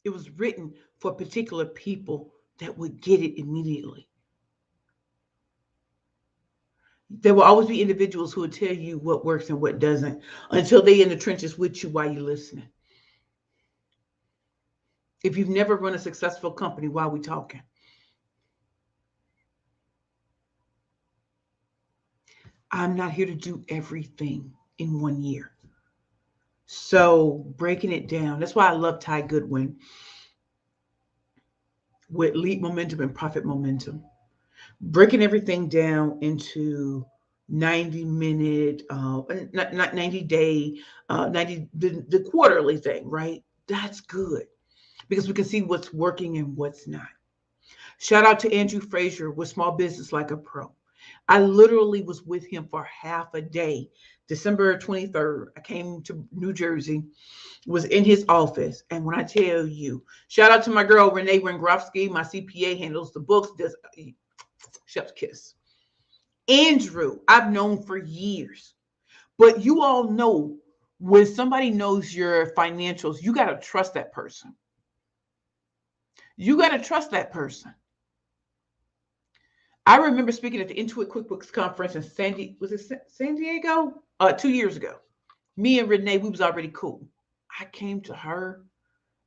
It was written for particular people that would get it immediately. There will always be individuals who will tell you what works and what doesn't until they're in the trenches with you while you're listening. If you've never run a successful company, why are we talking? I'm not here to do everything in one year. So breaking it down. That's why I love Ty Goodwin with Leap Momentum and Profit Momentum. Breaking everything down into 90-minute, not 90-day, 90 the quarterly thing, right? That's good because we can see what's working and what's not. Shout out to Andrew Frazier with Small Business Like a Pro. I literally was with him for half a day. December 23rd, I came to New Jersey, was in his office. And when I tell you, shout out to my girl, Renee Rengrofsky, my CPA, handles the books, does chef's kiss. Andrew, I've known for years, but you all know when somebody knows your financials, you got to trust that person. You got to trust that person. I remember speaking at the Intuit QuickBooks conference in San Diego? 2 years ago. Me and Renee, we was already cool. I came to her,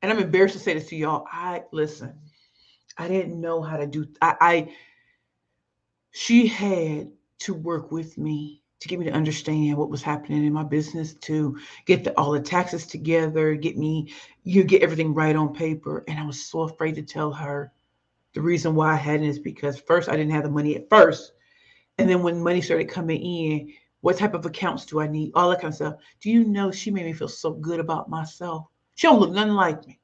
and I'm embarrassed to say this to y'all. I listen. I didn't know how to do. She had to work with me to get me to understand what was happening in my business, to get all the taxes together, get everything right on paper. And I was so afraid to tell her the reason why I hadn't is because first I didn't have the money at first. And then when money started coming in, what type of accounts do I need? All that kind of stuff. Do you know she made me feel so good about myself? She don't look nothing like me.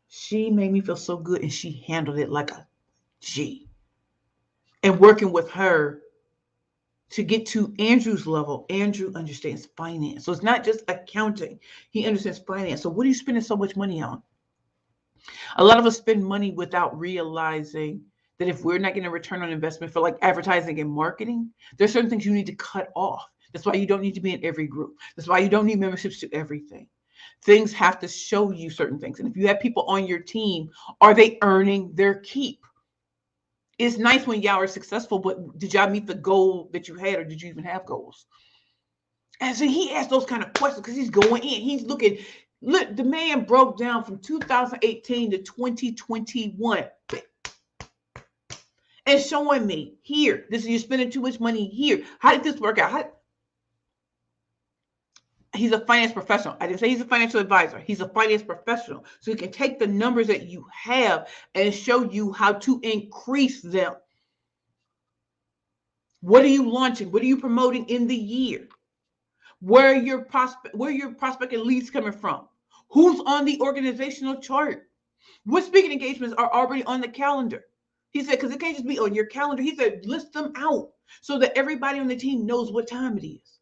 She made me feel so good and she handled it like a G. And working with her to get to Andrew's level, Andrew understands finance. So it's not just accounting. He understands finance. So what are you spending so much money on? A lot of us spend money without realizing that if we're not getting a return on investment for like advertising and marketing, there's certain things you need to cut off. That's why you don't need to be in every group. That's why you don't need memberships to everything. Things have to show you certain things. And if you have people on your team, are they earning their keep? It's nice when y'all are successful, but did y'all meet the goal that you had, or did you even have goals? And so he asked those kind of questions because he's going in. He's looking. Look, the man broke down from 2018 to 2021 and showing me here. This is, you're spending too much money here. How did this work out? He's a finance professional. I didn't say he's a financial advisor. He's a finance professional. So he can take the numbers that you have and show you how to increase them. What are you launching? What are you promoting in the year? Where are your prospect and leads coming from? Who's on the organizational chart? What speaking engagements are already on the calendar? He said, because it can't just be on your calendar. He said, list them out so that everybody on the team knows what time it is.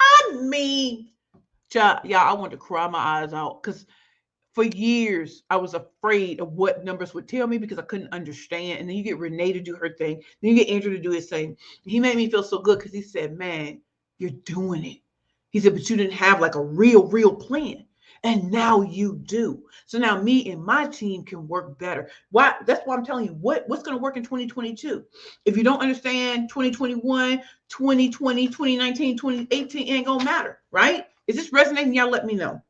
I mean, child, yeah, I wanted to cry my eyes out because for years I was afraid of what numbers would tell me because I couldn't understand. And then you get Renee to do her thing, then you get Andrew to do his thing. He made me feel so good because he said, man, you're doing it. He said, but you didn't have like a real plan. And now you do. So now me and my team can work better. Why? That's why I'm telling you what's going to work in 2022. If you don't understand 2021, 2020, 2019, 2018, it ain't going to matter, right? Is this resonating? Y'all let me know.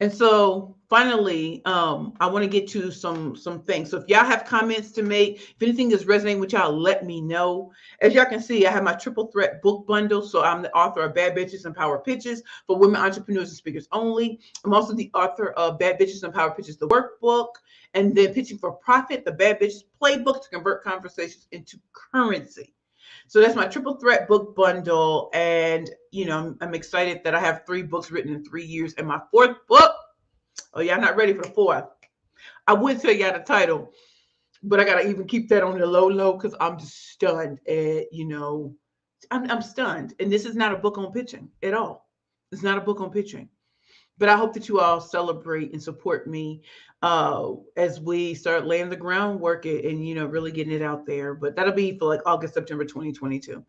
And so finally, I want to get to some things. So if y'all have comments to make, if anything is resonating with y'all, let me know. As y'all can see, I have my triple threat book bundle. So I'm the author of Bad Bitches and Power Pitches for women entrepreneurs and speakers only. I'm also the author of Bad Bitches and Power Pitches, the workbook, and then Pitching for Profit, the Bad Bitches playbook to convert conversations into currency. So that's my triple threat book bundle. And, I'm excited that I have 3 books written in 3 years. And my 4th book, oh, y'all not ready for the 4th. I would tell y'all the title, but I got to even keep that on the low because I'm just stunned at, I'm stunned. And this is not a book on pitching at all. It's not a book on pitching. But I hope that you all celebrate and support me as we start laying the groundwork and really getting it out there. But that'll be for like August, September 2022.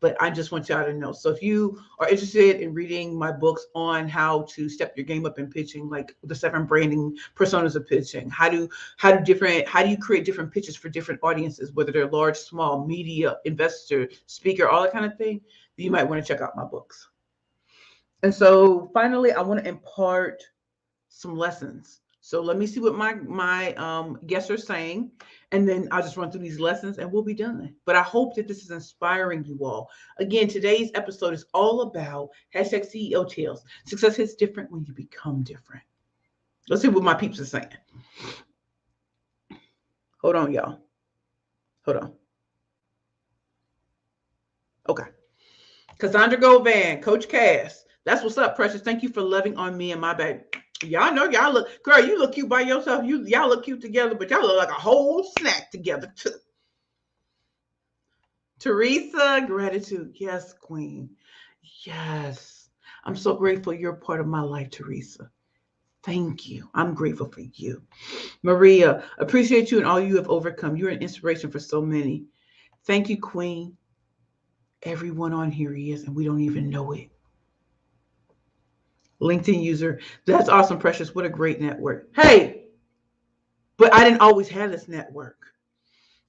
But I just want y'all to know. So if you are interested in reading my books on how to step your game up in pitching, like the 7 branding personas of pitching, how do you create different pitches for different audiences, whether they're large, small, media, investor, speaker, all that kind of thing, you might want to check out my books. And so finally, I want to impart some lessons. So let me see what my guests are saying. And then I'll just run through these lessons and we'll be done. But I hope that this is inspiring you all. Again, today's episode is all about hashtag CEO Tales. Success hits different when you become different. Let's see what my peeps are saying. Hold on, y'all. Hold on. Okay. Cassandra Govan, Coach Cass. That's what's up, Precious. Thank you for loving on me and my baby. Y'all know y'all look, girl, you look cute by yourself. Y'all look cute together, but y'all look like a whole snack together too. Teresa, gratitude. Yes, Queen. Yes. I'm so grateful you're part of my life, Teresa. Thank you. I'm grateful for you. Maria, appreciate you and all you have overcome. You're an inspiration for so many. Thank you, Queen. Everyone on here is, and we don't even know it. LinkedIn user. That's awesome, Precious. What a great network. Hey, but I didn't always have this network.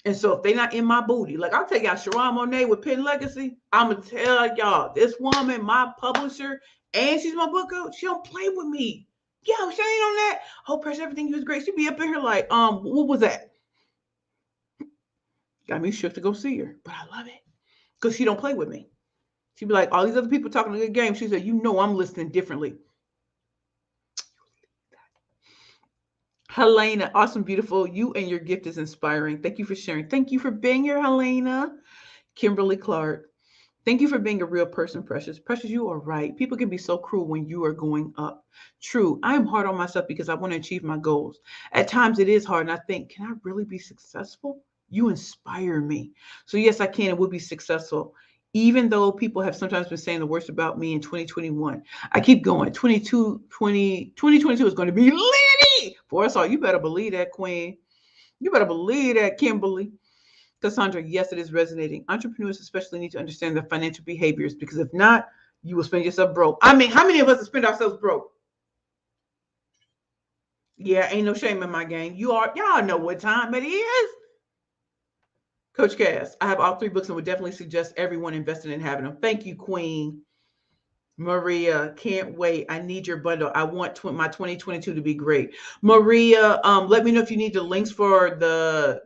And so if they're not in my booty, like I'll tell y'all, Sharon Monet with Penn Legacy, I'm going to tell y'all, this woman, my publisher, and she's my book coach, she don't play with me. Yo, she ain't on that. Oh, Precious, everything you was great. She be up in here like, what was that? Got me shook to go see her, but I love it because she don't play with me. She'd be like, all these other people talking a good game. She said, I'm listening differently. Helena, awesome, beautiful. You and your gift is inspiring. Thank you for sharing. Thank you for being here, Helena. Kimberly Clark. Thank you for being a real person, Precious. Precious, you are right. People can be so cruel when you are going up. True. I am hard on myself because I want to achieve my goals. At times it is hard, and I think, can I really be successful? You inspire me. So yes, I can and will be successful. Even though people have sometimes been saying the worst about me in 2021, I keep going. 2022 is going to be litty for us all. You better believe that, Queen. You better believe that, Kimberly. Cassandra, yes, it is resonating. Entrepreneurs especially need to understand their financial behaviors because if not, you will spend yourself broke. I mean, how many of us have spent ourselves broke? Yeah, ain't no shame in my game. Y'all know what time it is. Coach Cass, I have all 3 books and would definitely suggest everyone investing in having them. Thank you, Queen. Maria, can't wait. I need your bundle. I want my 2022 to be great. Maria, let me know if you need the links for the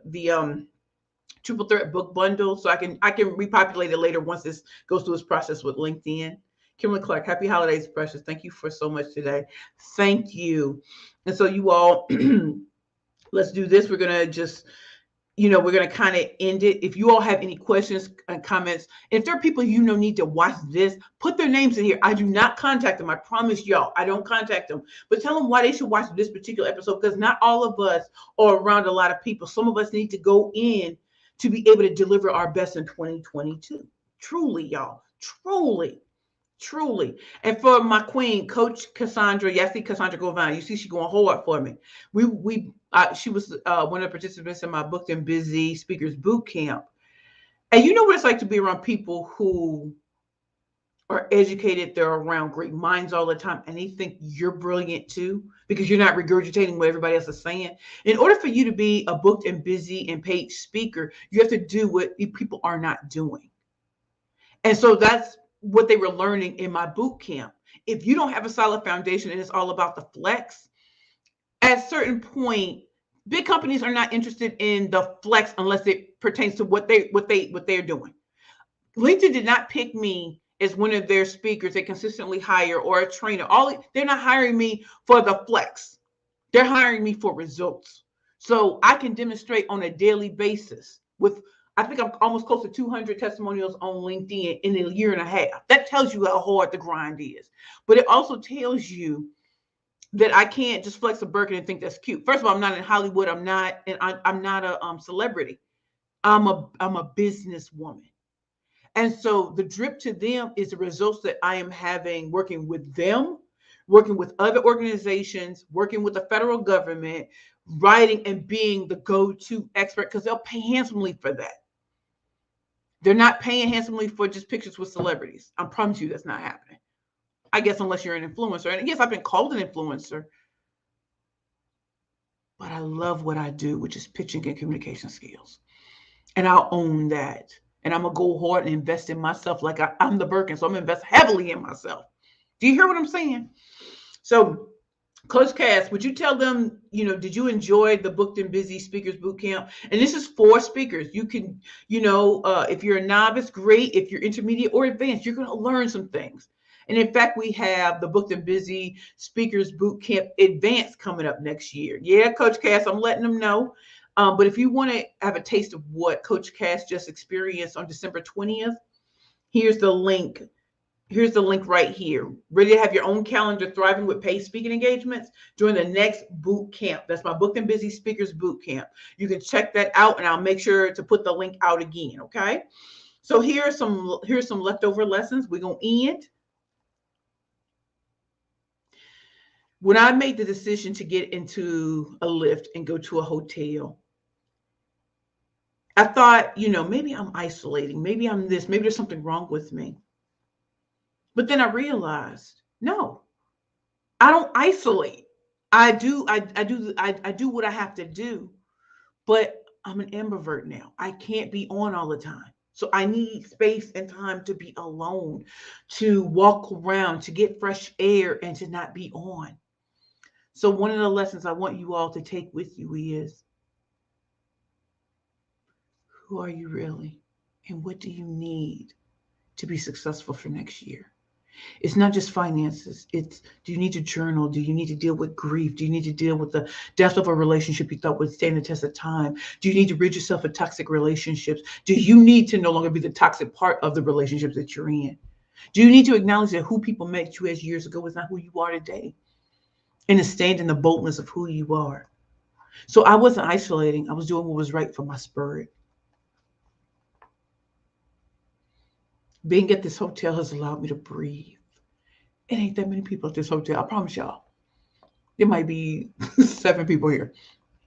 triple threat book bundle so I can repopulate it later once this goes through its process with LinkedIn. Kimberly Clark, happy holidays, Precious. Thank you for so much today. Thank you. And so you all, let's do this. We're gonna just we're going to kind of end it. If you all have any questions and comments, if there are people need to watch this, put their names in here. I do not contact them. I promise y'all, I don't contact them. But tell them why they should watch this particular episode because not all of us are around a lot of people. Some of us need to go in to be able to deliver our best in 2022. Truly, y'all. Truly. And for my queen, Coach Cassandra, Cassandra Govan, you see she going hard for me. She was one of the participants in my Booked and Busy Speakers Boot Camp. And you know what it's like to be around people who are educated, they're around great minds all the time, and they think you're brilliant too because you're not regurgitating what everybody else is saying. In order for you to be a booked and busy and paid speaker, you have to do what people are not doing. And so that's what they were learning in my boot camp. If you don't have a solid foundation and it's all about the flex, at a certain point, big companies are not interested in the flex unless it pertains to what they're doing. LinkedIn did not pick me as one of their speakers they consistently hire or a trainer. They're not hiring me for the flex. They're hiring me for results. So I can demonstrate on a daily basis with, I think I'm almost close to 200 testimonials on LinkedIn in a year and a half. That tells you how hard the grind is. But it also tells you that I can't just flex a Birkin and think that's cute. First of all, I'm not in Hollywood. I'm not a celebrity. I'm a businesswoman. And so the drip to them is the results that I am having working with them, working with other organizations, working with the federal government, writing and being the go-to expert because they'll pay handsomely for that. They're not paying handsomely for just pictures with celebrities. I promise you that's not happening. I guess unless you're an influencer. And yes, I've been called an influencer. But I love what I do, which is pitching and communication skills. And I'll own that. And I'm going to go hard and invest in myself like I'm the Birkin. So I'm going to invest heavily in myself. Do you hear what I'm saying? So Coach Cass, would you tell them, did you enjoy the Booked and Busy Speakers Boot Camp? And this is for speakers. You can, if you're a novice, great. If you're intermediate or advanced, you're going to learn some things. And in fact, we have the Booked and Busy Speakers Boot Camp Advanced coming up next year. Yeah, Coach Cass, I'm letting them know. But if you want to have a taste of what Coach Cass just experienced on December 20th, here's the link. Here's the link right here. Ready to have your own calendar thriving with paid speaking engagements during the next boot camp. That's my Booked and Busy Speakers Boot Camp. You can check that out, and I'll make sure to put the link out again. Okay. So here's some leftover lessons. We're gonna end. When I made the decision to get into a lift and go to a hotel, I thought, maybe I'm isolating. Maybe I'm this. Maybe there's something wrong with me. But then I realized, no, I don't isolate. I do what I have to do, but I'm an ambivert now. I can't be on all the time. So I need space and time to be alone, to walk around, to get fresh air, and to not be on. So one of the lessons I want you all to take with you is, who are you really? And what do you need to be successful for next year? It's not just finances. It's, do you need to journal? Do you need to deal with grief? Do you need to deal with the death of a relationship you thought would stand the test of time? Do you need to rid yourself of toxic relationships? Do you need to no longer be the toxic part of the relationships that you're in? Do you need to acknowledge that who people met you as years ago is not who you are today? And to stand in the boldness of who you are. So I wasn't isolating. I was doing what was right for my spirit. Being at this hotel has allowed me to breathe. It ain't that many people at this hotel. I promise y'all. There might be 7 people here.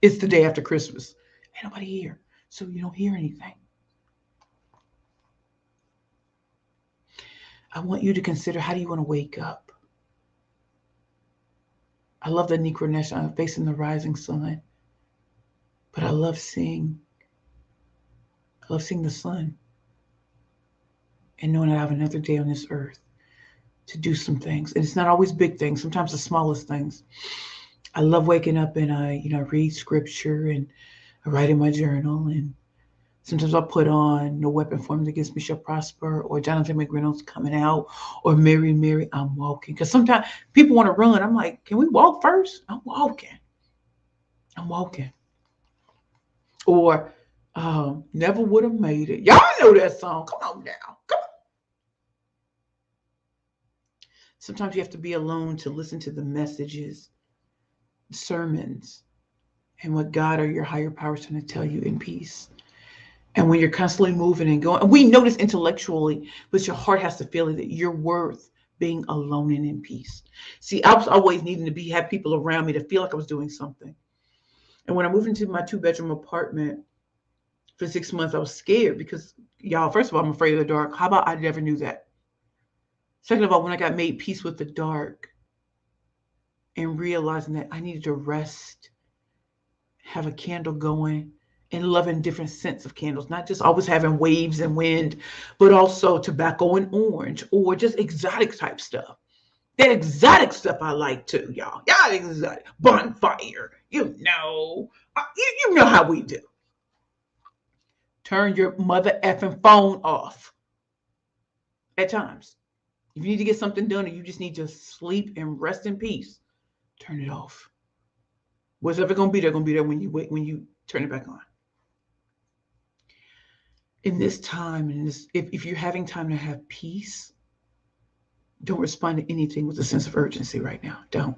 It's the day after Christmas. Ain't nobody here. So you don't hear anything. I want you to consider, how do you want to wake up? I love the Negro Nation facing the rising sun. But I love seeing the sun. And knowing that I have another day on this earth to do some things. And it's not always big things, sometimes the smallest things. I love waking up and I read scripture and I write in my journal, and sometimes I'll put on "No Weapon Formed Against Me Shall Prosper," or Jonathan McReynolds Coming Out, or Mary, Mary, I'm Walking. Because sometimes people want to run. I'm like, can we walk first? I'm walking. Or Never Would Have Made It. Y'all know that song. Come on now. Come on. Sometimes you have to be alone to listen to the messages, sermons, and what God or your higher power is trying to tell you in peace. And when you're constantly moving and going, and we know this intellectually, but your heart has to feel it, that you're worth being alone and in peace. See, I was always needing to have people around me to feel like I was doing something. And when I moved into my 2-bedroom apartment for 6 months, I was scared because, y'all, first of all, I'm afraid of the dark. How about I never knew that? Second of all, when I made peace with the dark and realizing that I needed to rest, have a candle going, and loving different scents of candles, not just always having waves and wind, but also tobacco and orange, or just exotic type stuff. That exotic stuff I like too, y'all. Y'all exotic. Bonfire. You know how we do. Turn your mother effing phone off at times. If you need to get something done, or you just need to sleep and rest in peace, turn it off. What's ever gonna be there when you turn it back on. In this time, if you're having time to have peace, don't respond to anything with a sense of urgency right now. Don't.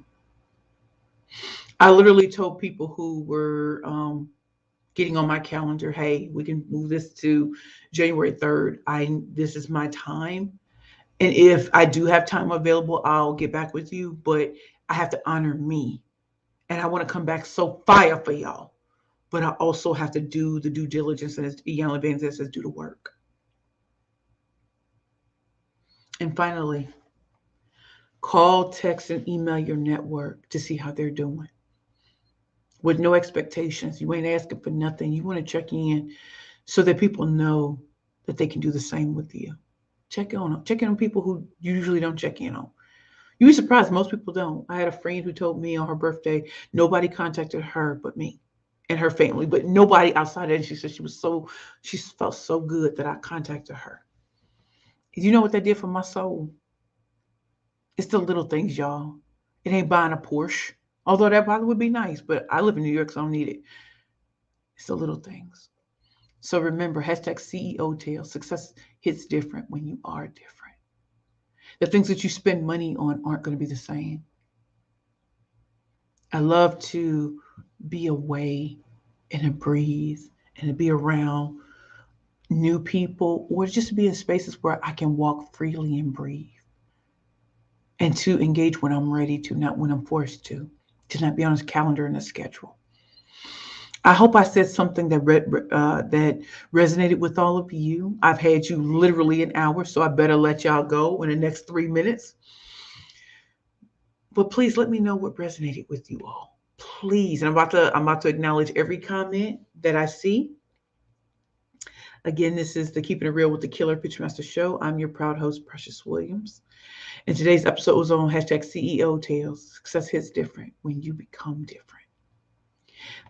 I literally told people who were getting on my calendar, hey, we can move this to January 3rd. This is my time. And if I do have time available, I'll get back with you. But I have to honor me. And I want to come back so fire for y'all. But I also have to do the due diligence, and as Ian Van says, do the work. And finally, call, text, and email your network to see how they're doing. With no expectations. You ain't asking for nothing. You want to check in so that people know that they can do the same with you. Check in on people who you usually don't check in on. You'd be surprised, most people don't. I had a friend who told me on her birthday, nobody contacted her but me and her family, but nobody outside of it. And she said she felt so good that I contacted her. You know what that did for my soul? It's the little things, y'all. It ain't buying a Porsche, although that probably would be nice, but I live in New York, so I don't need it. It's the little things. So remember, hashtag CEO Tales. Success hits different when you are different. The things that you spend money on aren't going to be the same. I love to be away and to breathe and to be around new people, or just to be in spaces where I can walk freely and breathe and to engage when I'm ready to, not when I'm forced to not be on a calendar and a schedule. I hope I said something that resonated with all of you. I've had you literally an hour, so I better let y'all go in the next 3 minutes. But please let me know what resonated with you all. Please, and I'm about to acknowledge every comment that I see. Again, this is the Keeping It Real with the Killer Pitchmaster Show. I'm your proud host, Precious Williams. And today's episode was on hashtag CEO Tales. Success hits different when you become different.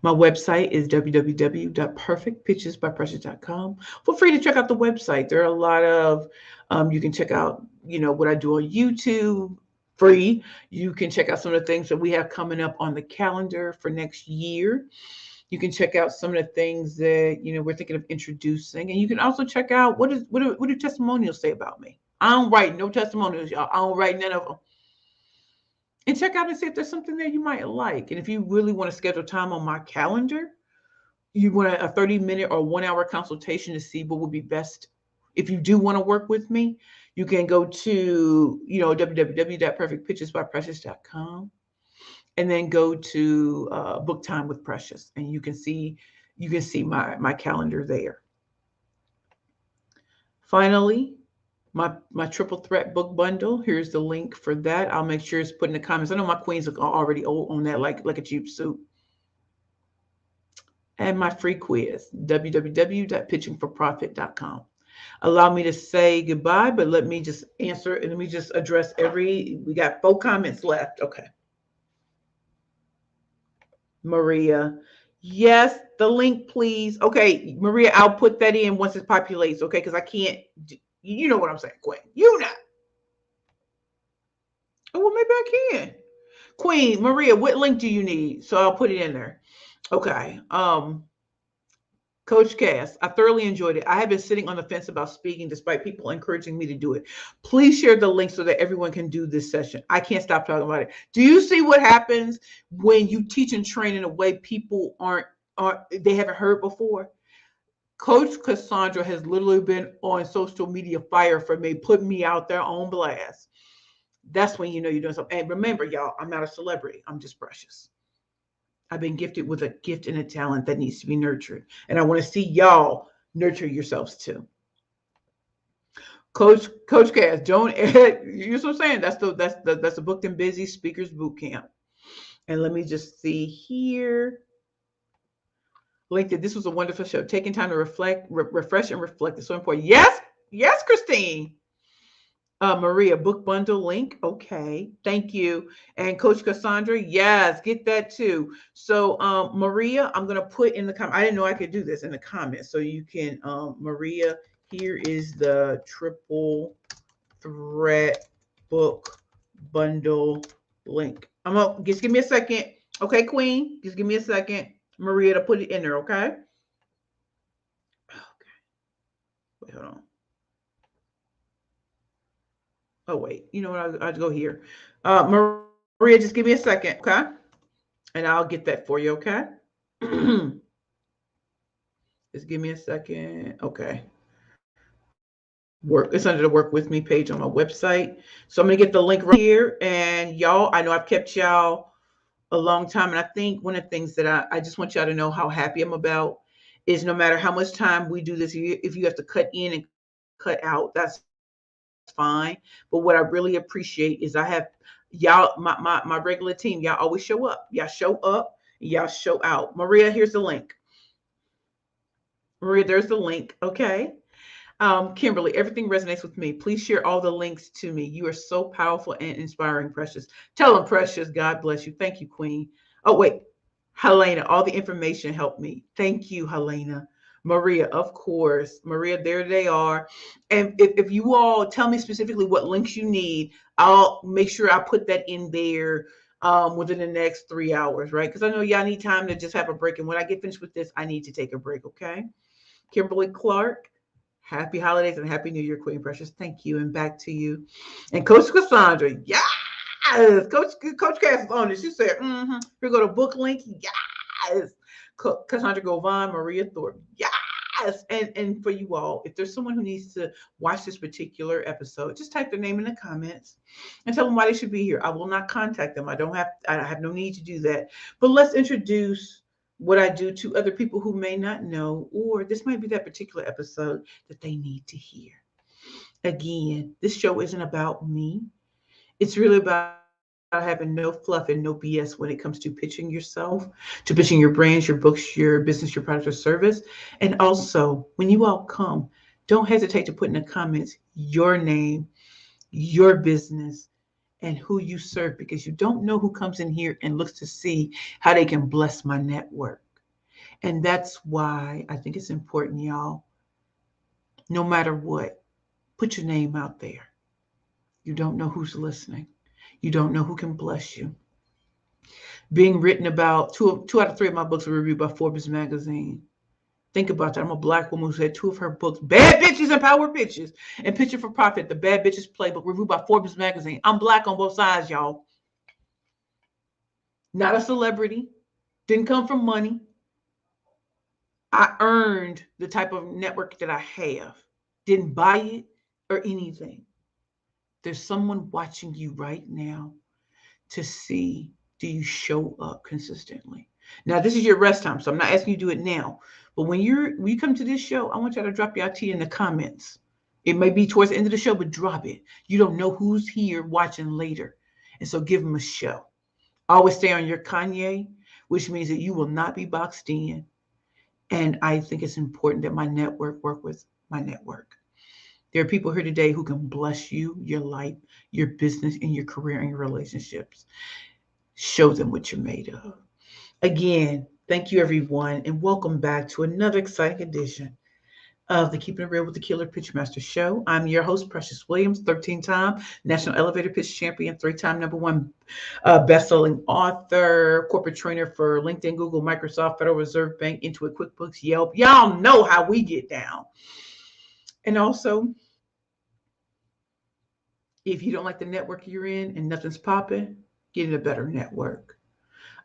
My website is www.perfectpitchesbyprecious.com. Feel free to check out the website. There are a lot of, you can check out, what I do on YouTube, free. You can check out some of the things that we have coming up on the calendar for next year. You can check out some of the things that we're thinking of introducing, and you can also check out what do testimonials say about me. I don't write no testimonials, y'all. I don't write none of them. And check out and see if there's something there you might like. And if you really want to schedule time on my calendar, you want a 30-minute or 1 hour consultation to see what would be best. If you do want to work with me, you can go to www.perfectpitchesbyprecious.com and then go to book time with Precious, and you can see my calendar there. Finally, my triple threat book bundle. Here's the link for that. I'll make sure it's put in the comments. I know my queens are already on that like a cheap suit. And my free quiz, www.pitchingforprofit.com. Allow me to say goodbye, but let me just answer and let me just address we got 4 comments left. Okay. Maria. Yes, the link, please. Okay, Maria, I'll put that in once it populates, okay? Because I can't, you know what I'm saying, Queen. You know. Oh, well, maybe I can. Queen, Maria, what link do you need? So I'll put it in there. Okay. Coach Cass, I thoroughly enjoyed it. I have been sitting on the fence about speaking despite people encouraging me to do it. Please share the link so that everyone can do this session. I can't stop talking about it. Do you see what happens when you teach and train in a way people they haven't heard before? Coach Cassandra has literally been on social media fire for me, putting me out there on blast. That's when you know you're doing something. And remember, y'all, I'm not a celebrity. I'm just Precious. I've been gifted with a gift and a talent that needs to be nurtured. And I want to see y'all nurture yourselves too. Coach Cass, don't you know what I'm saying? That's the Booked and Busy Speakers Boot Camp. And let me just see here. LinkedIn, this was a wonderful show. Taking time to reflect, refresh, and reflect is so important. Yes, Christine. Maria, book bundle link. Okay, thank you. And Coach Cassandra, yes, get that too. So, Maria, I'm gonna put in the comment. I didn't know I could do this in the comments, so you can, Maria. Here is the triple threat book bundle link. Just give me a second, okay, Queen. Just give me a second, Maria, to put it in there. Okay. Okay. Wait, hold on. Oh, wait. You know what? I'll go here. Maria, just give me a second, okay? And I'll get that for you, okay? Just give me a second. Okay. It's under the Work With Me page on my website. So I'm going to get the link right here. And y'all, I know I've kept y'all a long time. And I think one of the things that I just want y'all to know how happy I'm about is no matter how much time we do this, if you have to cut in and cut out, that's fine. But what I really appreciate is I have y'all, my regular team, y'all always show up. Y'all show up, y'all show out. Maria, here's the link. Maria, there's the link. Okay. Kimberly, everything resonates with me. Please share all the links to me. You are so powerful and inspiring, Precious. Tell them, Precious. God bless you. Thank you, Queen. Oh, wait. Helena, all the information helped me. Thank you, Helena. Maria, of course. Maria, there they are. And if you all tell me specifically what links you need, I'll make sure I put that in there within the next 3 hours, right? Because I know y'all need time to just have a break. And when I get finished with this, I need to take a break, okay? Kimberly Clark, happy holidays and happy new year, Queen Precious. Thank you. And back to you. And Coach Cassandra, yes. Coach Cass is on it. She said, we go to book link. Yes. Cassandra Govan, Maria Thornton. Yes. And for you all, if there's someone who needs to watch this particular episode, just type their name in the comments and tell them why they should be here. I will not contact them. I have no need to do that. But let's introduce what I do to other people who may not know, or this might be that particular episode that they need to hear. Again, this show isn't about me. It's really about having no fluff and no BS when it comes to pitching yourself, to pitching your brands, your books, your business, your product or service. And also, when you all come, don't hesitate to put in the comments your name, your business, and who you serve, because you don't know who comes in here and looks to see how they can bless my network. And that's why I think it's important, y'all, no matter what, put your name out there. You don't know who's listening. You don't know who can bless you. Being written about, two out of three of my books were reviewed by Forbes magazine. Think about that. I'm a Black woman who said two of her books, Bad Bitches and Power Bitches, and Picture for Profit, the Bad Bitches Playbook, reviewed by Forbes magazine. I'm Black on both sides, y'all. Not a celebrity. Didn't come from money. I earned the type of network that I have. Didn't buy it or anything. There's someone watching you right now to see, do you show up consistently? Now, this is your rest time, so I'm not asking you to do it now. But when you come to this show, I want y'all to drop your tea in the comments. It may be towards the end of the show, but drop it. You don't know who's here watching later. And so give them a show. Always stay on your Kanye, which means that you will not be boxed in. And I think it's important that my network work with my network. There are people here today who can bless you, your life, your business, and your career and your relationships. Show them what you're made of. Again, thank you, everyone, and welcome back to another exciting edition of the Keeping It Real with the Killer Pitchmaster show. I'm your host, Precious Williams, 13-time National Elevator Pitch Champion, 3-time #1 best-selling author, corporate trainer for LinkedIn, Google, Microsoft, Federal Reserve Bank, Intuit, QuickBooks, Yelp. Y'all know how we get down. And also, if you don't like the network you're in and nothing's popping, get in a better network.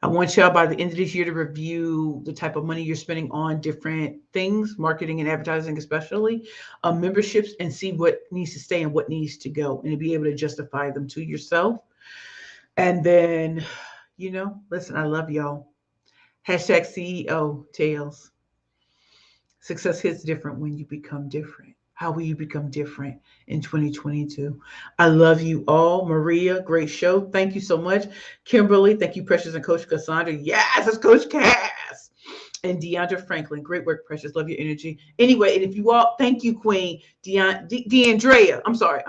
I want y'all by the end of this year to review the type of money you're spending on different things, marketing and advertising especially, memberships, and see what needs to stay and what needs to go, and to be able to justify them to yourself. And then, listen, I love y'all. Hashtag CEO Tales. Success hits different when you become different. How will you become different in 2022? I love you all. Maria, great show. Thank you so much. Kimberly, thank you, Precious, and Coach Cassandra. Yes, it's Coach Cass. And Deandra Franklin, great work, Precious. Love your energy. Anyway, and if you all, thank you, Queen. Deandrea. I'm sorry.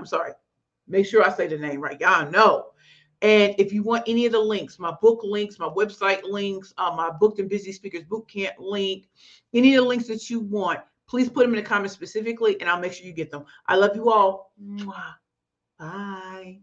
Make sure I say the name right. Y'all know. And if you want any of the links, my book links, my website links, my Booked and Busy Speakers Bootcamp link, any of the links that you want, please put them in the comments specifically, and I'll make sure you get them. I love you all. Mwah. Bye.